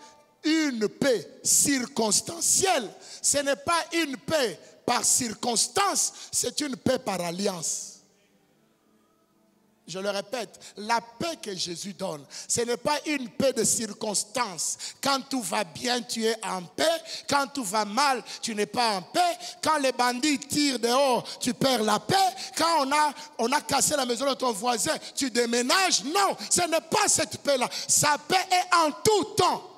Speaker 1: une paix circonstancielle. Ce n'est pas une paix par circonstance, c'est une paix par alliance. Je le répète, la paix que Jésus donne, ce n'est pas une paix de circonstance. Quand tout va bien, tu es en paix. Quand tout va mal, tu n'es pas en paix. Quand les bandits tirent dehors, tu perds la paix. Quand on a cassé la maison de ton voisin, tu déménages. Non, ce n'est pas cette paix-là. Sa paix est en tout temps.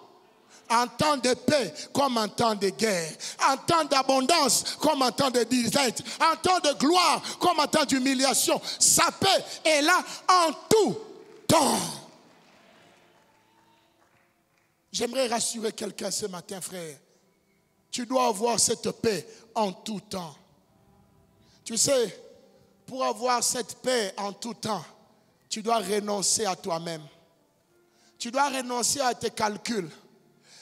Speaker 1: En temps de paix comme en temps de guerre, en temps d'abondance comme en temps de disette, en temps de gloire comme en temps d'humiliation. Sa paix est là en tout temps. J'aimerais rassurer quelqu'un ce matin, frère. Tu dois avoir cette paix en tout temps. Tu sais, pour avoir cette paix en tout temps, tu dois renoncer à toi-même. Tu dois renoncer à tes calculs.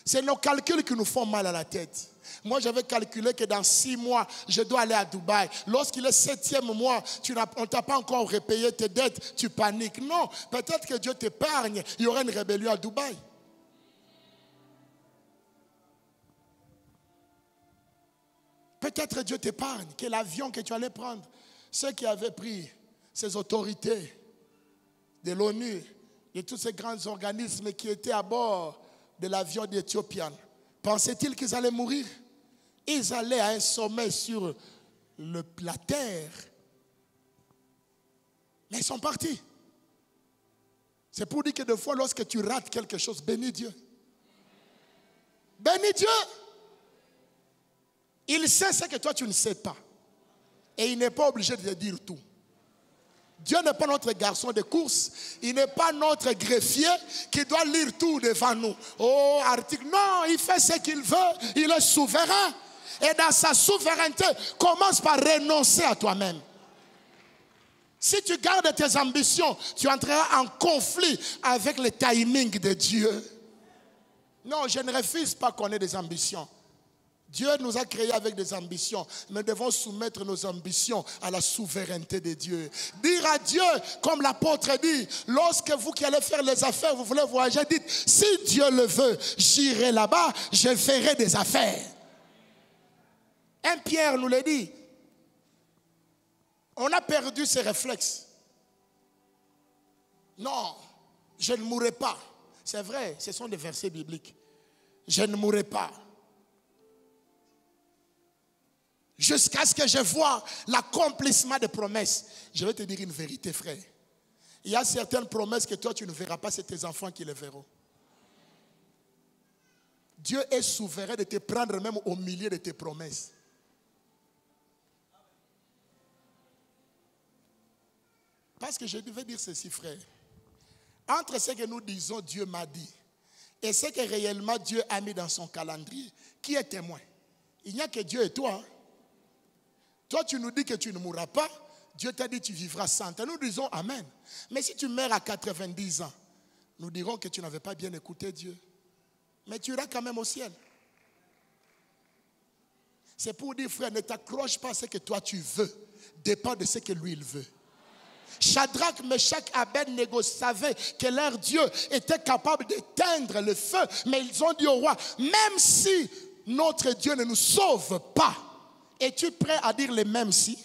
Speaker 1: C'est nos calculs qui nous font mal à la tête. Moi, j'avais calculé que dans 6 mois, je dois aller à Dubaï. Lorsqu'il est 7e mois, on ne t'a pas encore repayé tes dettes, tu paniques. Non, peut-être que Dieu t'épargne. Il y aura une rébellion à Dubaï. Peut-être Dieu t'épargne, que l'avion que tu allais prendre, ceux qui avaient pris ces autorités de l'ONU, de tous ces grands organismes qui étaient à bord de l'avion d'Éthiopien, pensaient-ils qu'ils allaient mourir? Ils allaient à un sommet sur la terre. Mais ils sont partis. C'est pour dire que des fois, lorsque tu rates quelque chose, bénis Dieu. Bénis Dieu. Il sait ce que toi, tu ne sais pas. Et il n'est pas obligé de te dire tout. Dieu n'est pas notre garçon de course. Il n'est pas notre greffier qui doit lire tout devant nous. Oh, article. Non, il fait ce qu'il veut. Il est souverain. Et dans sa souveraineté, commence par renoncer à toi-même. Si tu gardes tes ambitions, tu entreras en conflit avec le timing de Dieu. Non, je ne refuse pas qu'on ait des ambitions. Dieu nous a créés avec des ambitions. Mais nous devons soumettre nos ambitions à la souveraineté de Dieu. Dire à Dieu, comme l'apôtre dit, lorsque vous qui allez faire les affaires, vous voulez voyager, dites, si Dieu le veut, j'irai là-bas, je ferai des affaires. Un Pierre nous l'a dit. On a perdu ces réflexes. Non, je ne mourrai pas. C'est vrai, ce sont des versets bibliques. Je ne mourrai pas. Jusqu'à ce que je vois l'accomplissement des promesses. Je vais te dire une vérité, frère. Il y a certaines promesses que toi tu ne verras pas, c'est tes enfants qui les verront. Dieu est souverain de te prendre même au milieu de tes promesses. Parce que je devais dire ceci, frère. Entre ce que nous disons, Dieu m'a dit, et ce que réellement Dieu a mis dans son calendrier, qui est témoin? Il n'y a que Dieu et toi. Hein? Toi, tu nous dis que tu ne mourras pas. Dieu t'a dit que tu vivras 100 ans. Nous disons Amen. Mais si tu meurs à 90 ans, nous dirons que tu n'avais pas bien écouté Dieu. Mais tu iras quand même au ciel. C'est pour dire, frère, ne t'accroche pas à ce que toi tu veux. Dépend de ce que lui il veut. Shadrach, Meshach, Abed-Nego savaient que leur Dieu était capable d'éteindre le feu. Mais ils ont dit au roi, même si notre Dieu ne nous sauve pas, es-tu prêt à dire les mêmes si?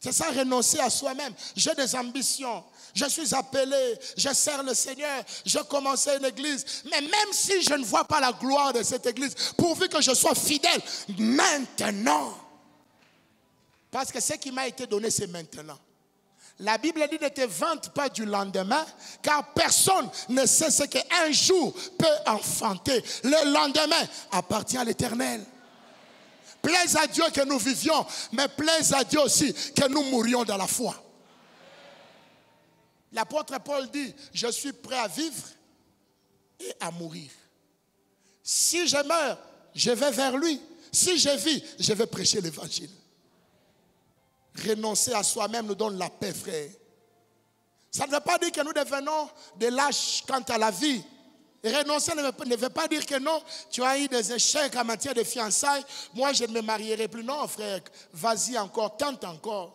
Speaker 1: C'est ça, renoncer à soi-même. J'ai des ambitions. Je suis appelé, je sers le Seigneur, je commence une église. Mais même si je ne vois pas la gloire de cette église, pourvu que je sois fidèle, maintenant. Parce que ce qui m'a été donné, c'est maintenant. La Bible dit ne te vante pas du lendemain, car personne ne sait ce qu'un jour peut enfanter. Le lendemain appartient à l'Éternel. Plaise à Dieu que nous vivions, mais plaise à Dieu aussi que nous mourions dans la foi. L'apôtre Paul dit, je suis prêt à vivre et à mourir. Si je meurs, je vais vers lui. Si je vis, je vais prêcher l'évangile. Renoncer à soi-même nous donne la paix, frère. Ça ne veut pas dire que nous devenons des lâches quant à la vie. Renoncer ne veut pas dire que non, tu as eu des échecs en matière de fiançailles. Moi, je ne me marierai plus. Non, frère, vas-y encore, tente encore.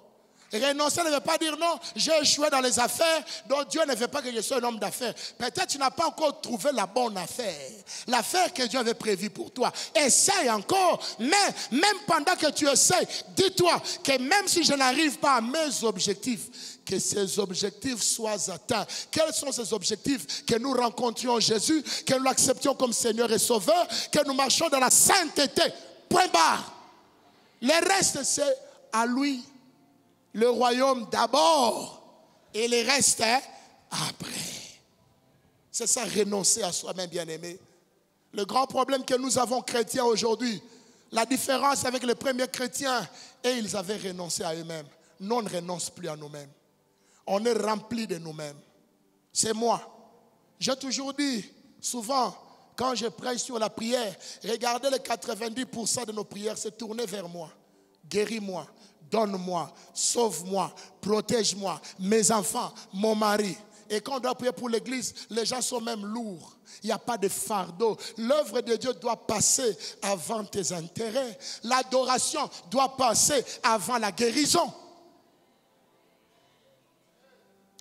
Speaker 1: Renoncer ne veut pas dire non, j'ai échoué dans les affaires, donc Dieu ne veut pas que je sois un homme d'affaires. Peut-être tu n'as pas encore trouvé la bonne affaire, l'affaire que Dieu avait prévue pour toi. Essaye encore, mais même pendant que tu essayes, dis-toi que même si je n'arrive pas à mes objectifs, que ces objectifs soient atteints. Quels sont ces objectifs? Que nous rencontrions Jésus, que nous l'acceptions comme Seigneur et Sauveur, que nous marchions dans la sainteté. Point barre. Le reste, c'est à lui. Le royaume d'abord et le reste après. C'est ça, renoncer à soi-même, bien-aimé. Le grand problème que nous avons chrétiens aujourd'hui, la différence avec les premiers chrétiens, et ils avaient renoncé à eux-mêmes. Nous, on ne renonce plus à nous-mêmes. On est rempli de nous-mêmes. C'est moi. J'ai toujours dit, souvent, quand je prêche sur la prière, regardez les 90% de nos prières, c'est tourner vers moi. Guéris-moi. Donne-moi, sauve-moi, protège-moi, mes enfants, mon mari. Et quand on doit prier pour l'église, les gens sont même lourds. Il n'y a pas de fardeau. L'œuvre de Dieu doit passer avant tes intérêts. L'adoration doit passer avant la guérison.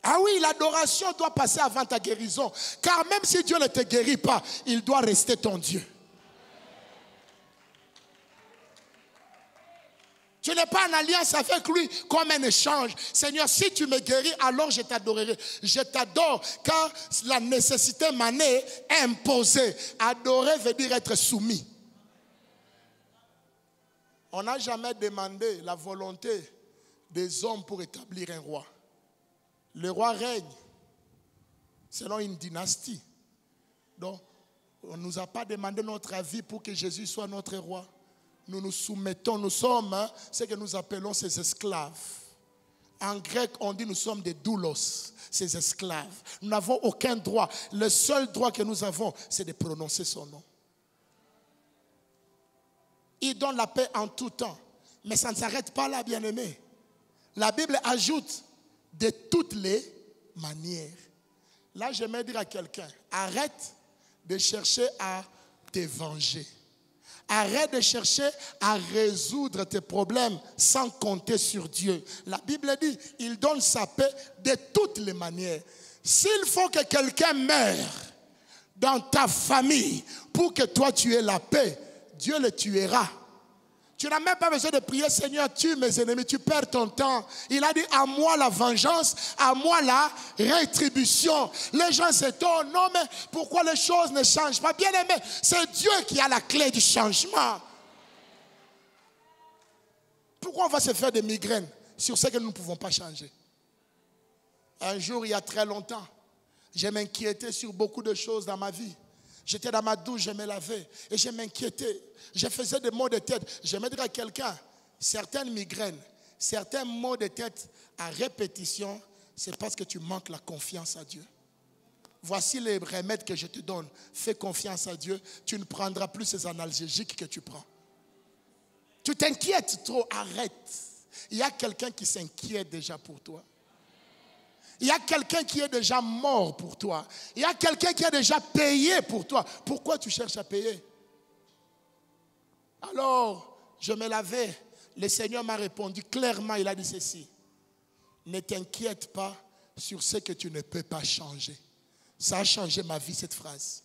Speaker 1: Ah oui, l'adoration doit passer avant ta guérison. Car même si Dieu ne te guérit pas, il doit rester ton Dieu. Tu n'es pas en alliance avec lui comme un échange. Seigneur, si tu me guéris, alors je t'adorerai. Je t'adore car la nécessité m'en est imposée. Adorer veut dire être soumis. On n'a jamais demandé la volonté des hommes pour établir un roi. Le roi règne selon une dynastie. Donc, on ne nous a pas demandé notre avis pour que Jésus soit notre roi. Nous nous soumettons, nous sommes ce que nous appelons ces esclaves. En grec, on dit nous sommes des doulos, ces esclaves. Nous n'avons aucun droit. Le seul droit que nous avons, c'est de prononcer son nom. Il donne la paix en tout temps. Mais ça ne s'arrête pas là, bien-aimé. La Bible ajoute de toutes les manières. Là, j'aimerais dire à quelqu'un, arrête de chercher à te venger. Arrête de chercher à résoudre tes problèmes sans compter sur Dieu. La Bible dit, il donne sa paix de toutes les manières. S'il faut que quelqu'un meure dans ta famille pour que toi tu aies la paix, Dieu le tuera. Tu n'as même pas besoin de prier, Seigneur, tue mes ennemis, tu perds ton temps. Il a dit, à moi la vengeance, à moi la rétribution. Les gens s'étonnent, non mais pourquoi les choses ne changent pas? Bien aimé, c'est Dieu qui a la clé du changement. Pourquoi on va se faire des migraines sur ce que nous ne pouvons pas changer? Un jour, il y a très longtemps, je m'inquiétais sur beaucoup de choses dans ma vie. J'étais dans ma douche, je me lavais et je m'inquiétais. Je faisais des maux de tête. Je me dirais à quelqu'un, certaines migraines, certains maux de tête à répétition, c'est parce que tu manques la confiance à Dieu. voici les remèdes que je te donne. Fais confiance à Dieu. Tu ne prendras plus ces analgésiques que tu prends. Tu t'inquiètes trop, arrête. Il y a quelqu'un qui s'inquiète déjà pour toi. Il y a quelqu'un qui est déjà mort pour toi. Il y a quelqu'un qui a déjà payé pour toi. Pourquoi tu cherches à payer? Alors, je me lavais. Le Seigneur m'a répondu clairement. Il a dit ceci. Ne t'inquiète pas sur ce que tu ne peux pas changer. Ça a changé ma vie, cette phrase.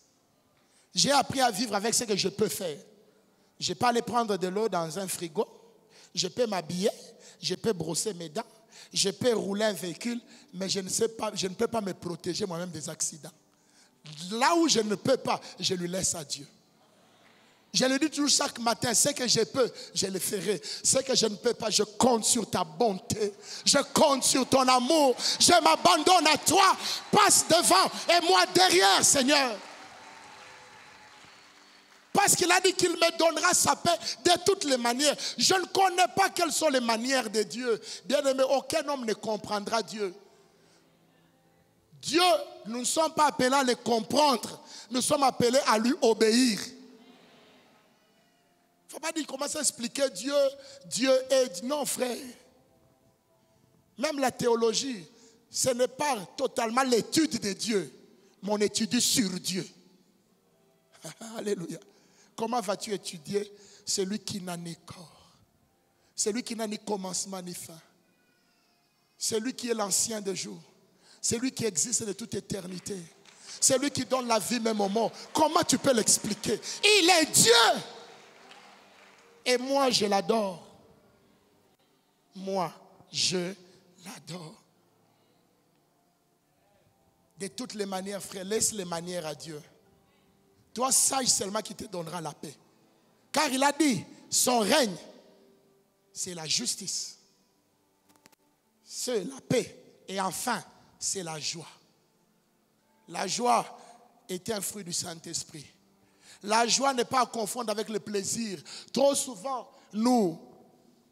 Speaker 1: J'ai appris à vivre avec ce que je peux faire. Je peux aller prendre de l'eau dans un frigo. Je peux m'habiller. Je peux brosser mes dents. Je peux rouler un véhicule, mais je ne peux pas me protéger moi-même des accidents. Là où je ne peux pas, je lui laisse à Dieu. Je le dis toujours chaque matin, ce que je peux, je le ferai. Ce que je ne peux pas, je compte sur ta bonté. Je compte sur ton amour. Je m'abandonne à toi. Passe devant et moi derrière, Seigneur. Parce qu'il a dit qu'il me donnera sa paix de toutes les manières. Je ne connais pas quelles sont les manières de Dieu. Bien-aimé, aucun homme ne comprendra Dieu. Dieu, nous ne sommes pas appelés à le comprendre. Nous sommes appelés à lui obéir. Il ne faut pas dire, commence à expliquer Dieu. Dieu est... Non, frère. Même la théologie, ce n'est pas totalement l'étude de Dieu. Mais on étudie sur Dieu. Alléluia. Comment vas-tu étudier celui qui n'a ni corps, celui qui n'a ni commencement ni fin, celui qui est l'ancien des jours, celui qui existe de toute éternité, celui qui donne la vie même au mort? Comment tu peux l'expliquer? Il est Dieu. Et moi, je l'adore. Moi, je l'adore. De toutes les manières, frère, laisse les manières à Dieu. Toi, sache seulement qu'il te donnera la paix. Car il a dit, son règne, c'est la justice. C'est la paix. Et enfin, c'est la joie. La joie est un fruit du Saint-Esprit. La joie n'est pas à confondre avec le plaisir. Trop souvent, nous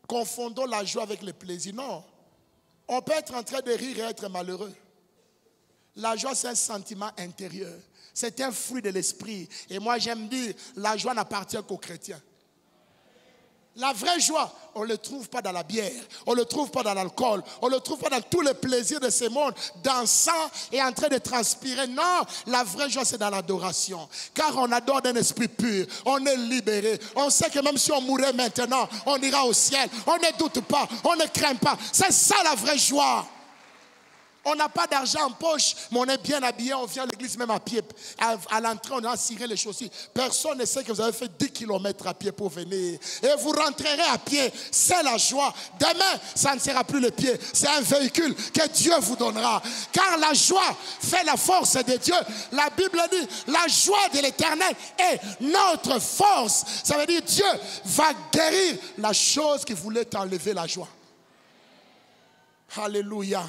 Speaker 1: confondons la joie avec le plaisir. Non. On peut être en train de rire et être malheureux. La joie, c'est un sentiment intérieur. C'est un fruit de l'esprit. Et moi, j'aime dire, la joie n'appartient qu'aux chrétiens. La vraie joie, on ne le trouve pas dans la bière, on ne le trouve pas dans l'alcool, on ne le trouve pas dans tous les plaisirs de ce monde, dansant et en train de transpirer. Non, la vraie joie, c'est dans l'adoration. Car on adore d'un esprit pur, on est libéré. On sait que même si on mourait maintenant, on ira au ciel. On ne doute pas, on ne craint pas. C'est ça la vraie joie. On n'a pas d'argent en poche, mais on est bien habillé, on vient à l'église même à pied. À l'entrée, on a ciré les chaussures. Personne ne sait que vous avez fait 10 km à pied pour venir. Et vous rentrerez à pied, c'est la joie. Demain, ça ne sera plus le pied, c'est un véhicule que Dieu vous donnera. Car la joie fait la force de Dieu. La Bible dit, la joie de l'Éternel est notre force. Ça veut dire Dieu va guérir la chose qui voulait t'enlever la joie. Alléluia.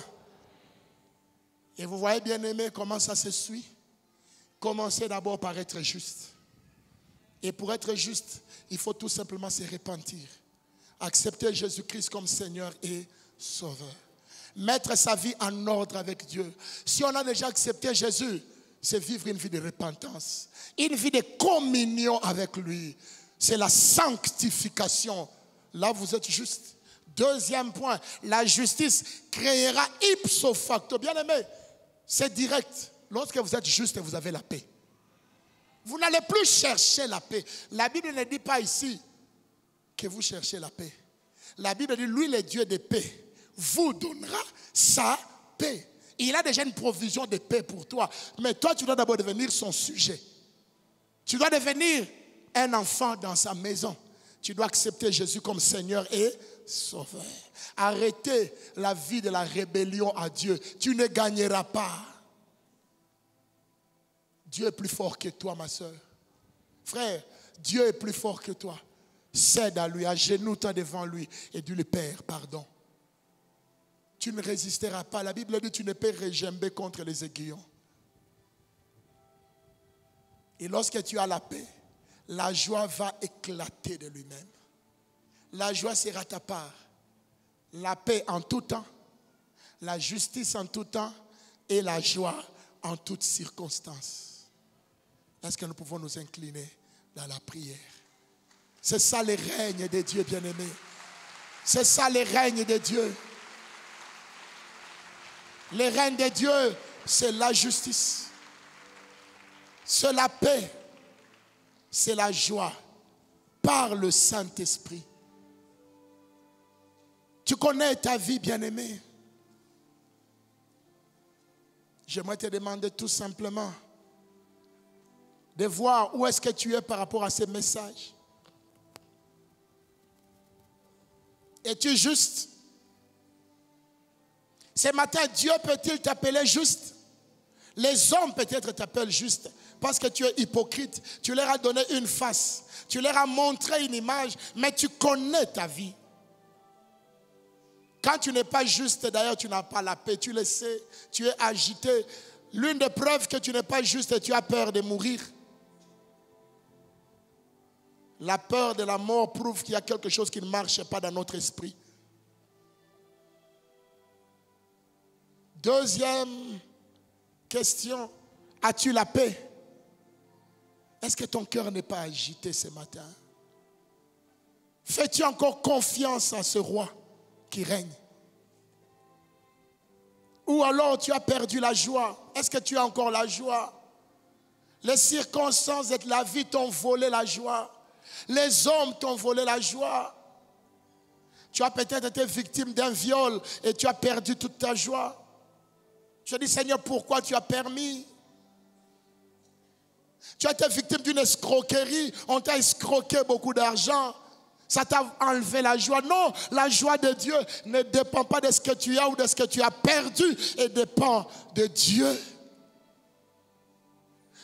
Speaker 1: Et vous voyez, bien aimé, comment ça se suit? Commencez d'abord par être juste. Et pour être juste, il faut tout simplement se repentir. Accepter Jésus-Christ comme Seigneur et Sauveur. Mettre sa vie en ordre avec Dieu. Si on a déjà accepté Jésus, c'est vivre une vie de repentance. Une vie de communion avec lui. C'est la sanctification. Là, vous êtes juste. Deuxième point, la justice créera ipso facto. Bien aimé, c'est direct. Lorsque vous êtes juste, vous avez la paix. Vous n'allez plus chercher la paix. La Bible ne dit pas ici que vous cherchez la paix. La Bible dit, lui, le Dieu de paix, vous donnera sa paix. Il a déjà une provision de paix pour toi. Mais toi, tu dois d'abord devenir son sujet. Tu dois devenir un enfant dans sa maison. Tu dois accepter Jésus comme Seigneur et Sauveur. Arrêtez la vie de la rébellion à Dieu. Tu ne gagneras pas. Dieu est plus fort que toi, ma soeur. Frère, Dieu est plus fort que toi. Cède à lui, agenouille-toi devant lui et dis-lui, Père, pardon. Tu ne résisteras pas. La Bible dit, tu ne peux régimber contre les aiguillons. Et lorsque tu as la paix, la joie va éclater de lui-même. La joie sera ta part. La paix en tout temps, la justice en tout temps et la joie en toutes circonstances. Est-ce que nous pouvons nous incliner dans la prière? C'est ça le règne de Dieu, bien-aimés. C'est ça le règne de Dieu. Le règne de Dieu, c'est la justice. C'est la paix. C'est la joie par le Saint-Esprit. Tu connais ta vie, bien-aimé. J'aimerais te demander tout simplement de voir où est-ce que tu es par rapport à ces messages. Es-tu juste? Ce matin, Dieu peut-il t'appeler juste? Les hommes peut-être t'appellent juste parce que tu es hypocrite. Tu leur as donné une face. Tu leur as montré une image, mais tu connais ta vie. Quand tu n'es pas juste, d'ailleurs, tu n'as pas la paix. Tu le sais, tu es agité. L'une des preuves que tu n'es pas juste, c'est que tu as peur de mourir. La peur de la mort prouve qu'il y a quelque chose qui ne marche pas dans notre esprit. Deuxième question, as-tu la paix? Est-ce que ton cœur n'est pas agité ce matin? Fais-tu encore confiance à ce roi qui règne? Ou alors tu as perdu la joie? Est-ce que tu as encore la joie? Les circonstances de la vie t'ont volé la joie. Les hommes t'ont volé la joie. Tu as peut-être été victime d'un viol et tu as perdu toute ta joie. Je dis, Seigneur, pourquoi tu as permis? Tu as été victime d'une escroquerie. On t'a escroqué beaucoup d'argent. Ça t'a enlevé la joie. Non, la joie de Dieu ne dépend pas de ce que tu as ou de ce que tu as perdu. Elle dépend de Dieu.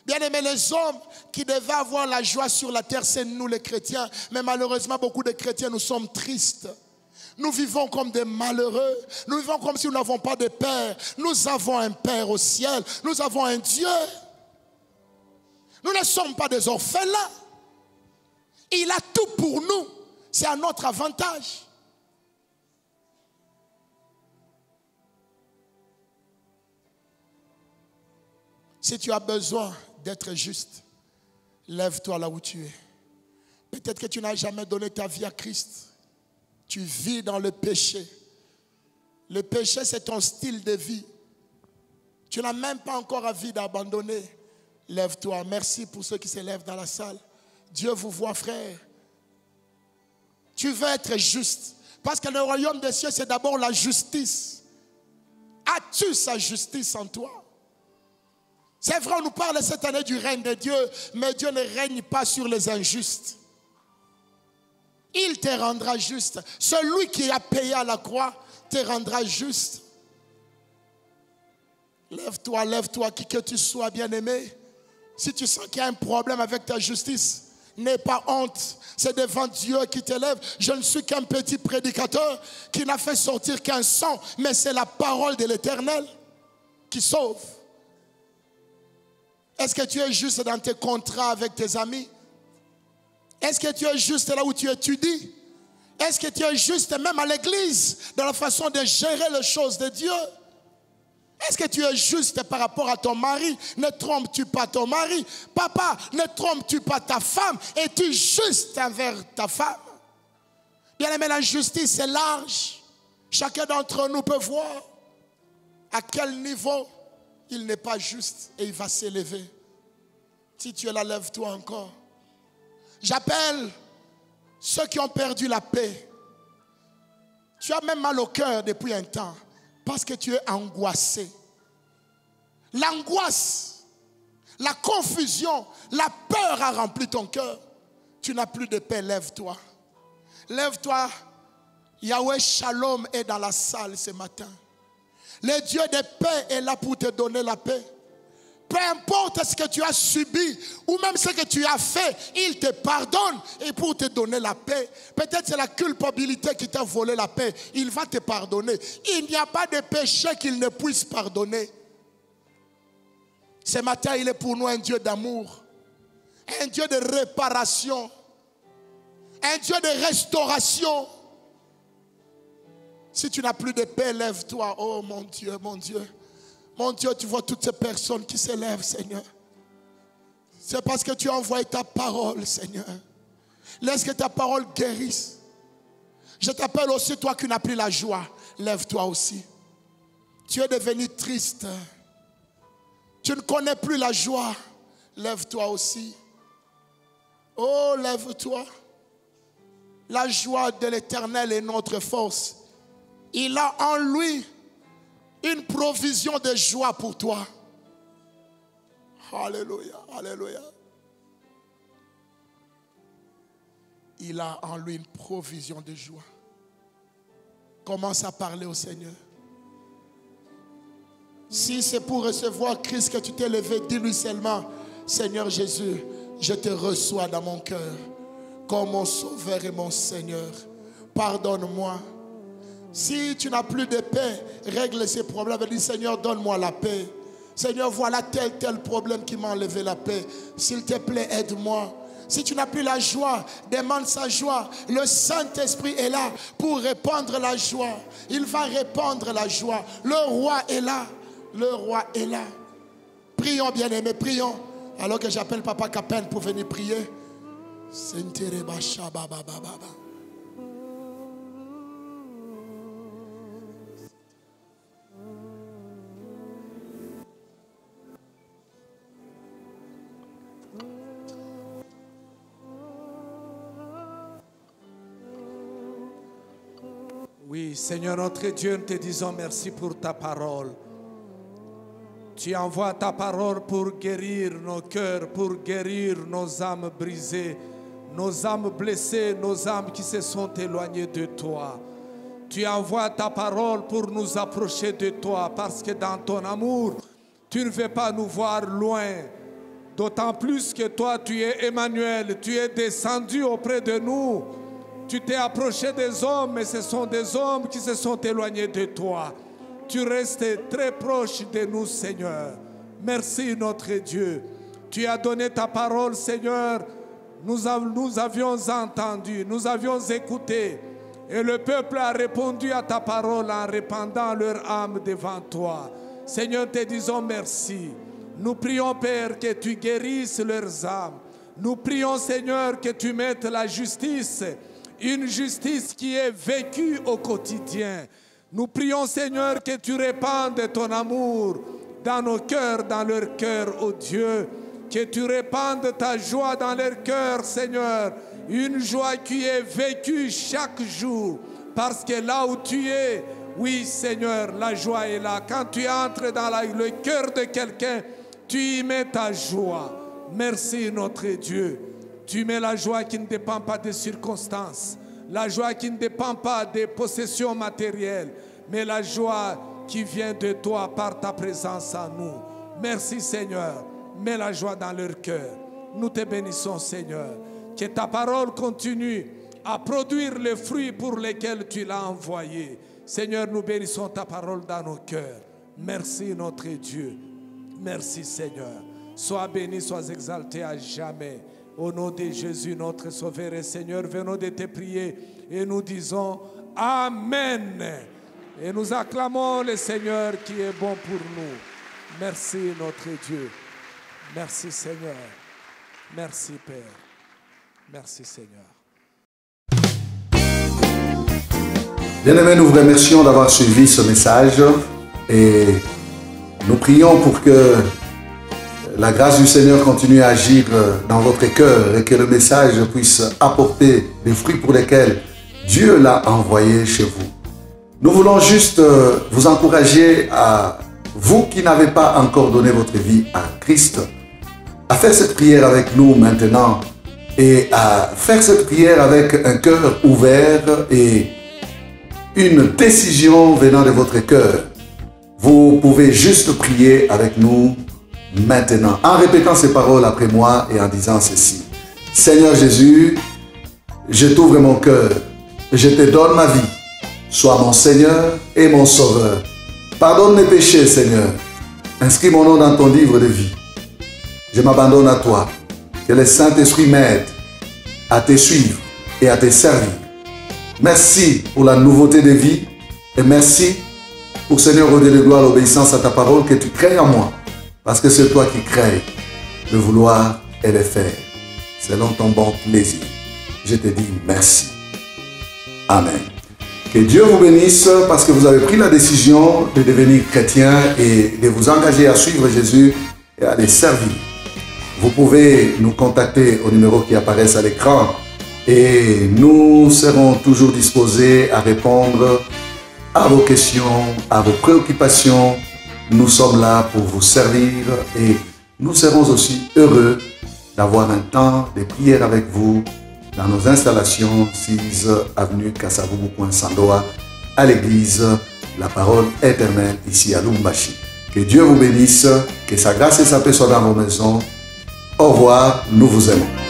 Speaker 1: Bien aimés, les hommes qui devaient avoir la joie sur la terre, c'est nous les chrétiens. Mais malheureusement, beaucoup de chrétiens, nous sommes tristes. Nous vivons comme des malheureux. Nous vivons comme si nous n'avons pas de père. Nous avons un Père au ciel. Nous avons un Dieu. Nous ne sommes pas des orphelins. Il a tout pour nous. C'est à notre avantage. Si tu as besoin d'être juste, lève-toi là où tu es. Peut-être que tu n'as jamais donné ta vie à Christ. Tu vis dans le péché. Le péché, c'est ton style de vie. Tu n'as même pas encore envie d'abandonner. Lève-toi. Merci pour ceux qui se lèvent dans la salle. Dieu vous voit, frère. Tu veux être juste. Parce que le royaume des cieux, c'est d'abord la justice. As-tu sa justice en toi? C'est vrai, on nous parle cette année du règne de Dieu, mais Dieu ne règne pas sur les injustes. Il te rendra juste. Celui qui a payé à la croix te rendra juste. Lève-toi, lève-toi, qui que tu sois, bien-aimé. Si tu sens qu'il y a un problème avec ta justice, n'aie pas honte. C'est devant Dieu qui t'élève. Je ne suis qu'un petit prédicateur qui n'a fait sortir qu'un son, mais c'est la parole de l'Éternel qui sauve. Est-ce que tu es juste dans tes contrats avec tes amis? Est-ce que tu es juste là où tu étudies? Est-ce que tu es juste même à l'église dans la façon de gérer les choses de Dieu? Est-ce que tu es juste par rapport à ton mari? Ne trompes-tu pas ton mari? Papa, ne trompes-tu pas ta femme? Es-tu juste envers ta femme? Bien aimé, la justice est large. Chacun d'entre nous peut voir à quel niveau il n'est pas juste et il va s'élever. Si tu es là, lève-toi encore. J'appelle ceux qui ont perdu la paix. Tu as même mal au cœur depuis un temps parce que tu es angoissé. L'angoisse, la confusion, la peur a rempli ton cœur. Tu n'as plus de paix, lève-toi. Lève-toi. Yahweh Shalom est dans la salle ce matin. Le Dieu de paix est là pour te donner la paix. Peu importe ce que tu as subi ou même ce que tu as fait, il te pardonne et pour te donner la paix. Peut-être c'est la culpabilité qui t'a volé la paix. Il va te pardonner. Il n'y a pas de péché qu'il ne puisse pardonner. Ce matin, il est pour nous un Dieu d'amour, un Dieu de réparation, un Dieu de restauration. Si tu n'as plus de paix, lève-toi. Oh mon Dieu, mon Dieu. Mon Dieu, tu vois toutes ces personnes qui s'élèvent, Seigneur. C'est parce que tu as envoyé ta parole, Seigneur. Laisse que ta parole guérisse. Je t'appelle aussi, toi qui n'as plus la joie. Lève-toi aussi. Tu es devenu triste. Tu ne connais plus la joie. Lève-toi aussi. Oh, lève-toi. La joie de l'Éternel est notre force. Il a en lui une provision de joie pour toi. Alléluia, alléluia. Il a en lui une provision de joie. Commence à parler au Seigneur. Si c'est pour recevoir Christ que tu t'es levé, dis-lui seulement, Seigneur Jésus, je te reçois dans mon cœur comme mon Sauveur et mon Seigneur. Pardonne-moi. Si tu n'as plus de paix, règle ces problèmes et dis, Seigneur, donne-moi la paix. Seigneur, voilà tel problème qui m'a enlevé la paix. S'il te plaît, aide-moi. Si tu n'as plus la joie, demande sa joie. Le Saint-Esprit est là pour répandre la joie. Il va répandre la joie. Le roi est là. Le roi est là. Prions, bien-aimés, prions. Alors que j'appelle Papa Capen pour venir prier.
Speaker 3: Oui, Seigneur notre Dieu, nous te disons merci pour ta parole. Tu envoies ta parole pour guérir nos cœurs, pour guérir nos âmes brisées, nos âmes blessées, nos âmes qui se sont éloignées de toi. Tu envoies ta parole pour nous approcher de toi, parce que dans ton amour, tu ne veux pas nous voir loin. D'autant plus que toi, tu es Emmanuel, tu es descendu auprès de nous. Tu t'es approché des hommes, mais ce sont des hommes qui se sont éloignés de toi. Tu restes très proche de nous, Seigneur. Merci, notre Dieu. Tu as donné ta parole, Seigneur. Nous avions entendu, nous avions écouté. Et le peuple a répondu à ta parole en répandant leur âme devant toi. Seigneur, te disons merci. Nous prions, Père, que tu guérisses leurs âmes. Nous prions, Seigneur, que tu mettes la justice, une justice qui est vécue au quotidien. Nous prions, Seigneur, que tu répandes ton amour dans nos cœurs, dans leurs cœurs, ô Dieu. Que tu répandes ta joie dans leurs cœurs, Seigneur. Une joie qui est vécue chaque jour. Parce que là où tu es, oui, Seigneur, la joie est là. Quand tu entres dans le cœur de quelqu'un, tu y mets ta joie. Merci, notre Dieu. Tu mets la joie qui ne dépend pas des circonstances. La joie qui ne dépend pas des possessions matérielles, mais la joie qui vient de toi par ta présence en nous. Merci, Seigneur. Mets la joie dans leur cœur. Nous te bénissons, Seigneur. Que ta parole continue à produire les fruits pour lesquels tu l'as envoyée. Seigneur, nous bénissons ta parole dans nos cœurs. Merci, notre Dieu. Merci, Seigneur. Sois béni, sois exalté à jamais. Au nom de Jésus, notre Sauveur et Seigneur, venons de te prier et nous disons Amen. Et nous acclamons le Seigneur qui est bon pour nous. Merci, notre Dieu. Merci, Seigneur. Merci, Père. Merci, Seigneur.
Speaker 4: Bien-aimés, nous vous remercions d'avoir suivi ce message et nous prions pour que la grâce du Seigneur continue à agir dans votre cœur et que le message puisse apporter des fruits pour lesquels Dieu l'a envoyé chez vous. Nous voulons juste vous encourager à vous qui n'avez pas encore donné votre vie à Christ, à faire cette prière avec nous maintenant et à faire cette prière avec un cœur ouvert et une décision venant de votre cœur. Vous pouvez juste prier avec nous maintenant, en répétant ces paroles après moi et en disant ceci. Seigneur Jésus, je t'ouvre mon cœur, je te donne ma vie. Sois mon Seigneur et mon Sauveur. Pardonne mes péchés, Seigneur. Inscris mon nom dans ton livre de vie. Je m'abandonne à toi. Que le Saint-Esprit m'aide à te suivre et à te servir. Merci pour la nouveauté de vie et merci pour, Seigneur, redonner de gloire, l'obéissance à ta parole, que tu crées en moi. Parce que c'est toi qui crées le vouloir et le faire, selon ton bon plaisir. Je te dis merci. Amen. Que Dieu vous bénisse parce que vous avez pris la décision de devenir chrétien et de vous engager à suivre Jésus et à les servir. Vous pouvez nous contacter au numéro qui apparaît à l'écran et nous serons toujours disposés à répondre à vos questions, à vos préoccupations. Nous sommes là pour vous servir et nous serons aussi heureux d'avoir un temps de prière avec vous dans nos installations 6 avenue Kassavubu, coin Sandoa, à l'église La Parole Éternelle, ici à Lumbashi. Que Dieu vous bénisse, que sa grâce et sa paix soient dans vos maisons. Au revoir, nous vous aimons.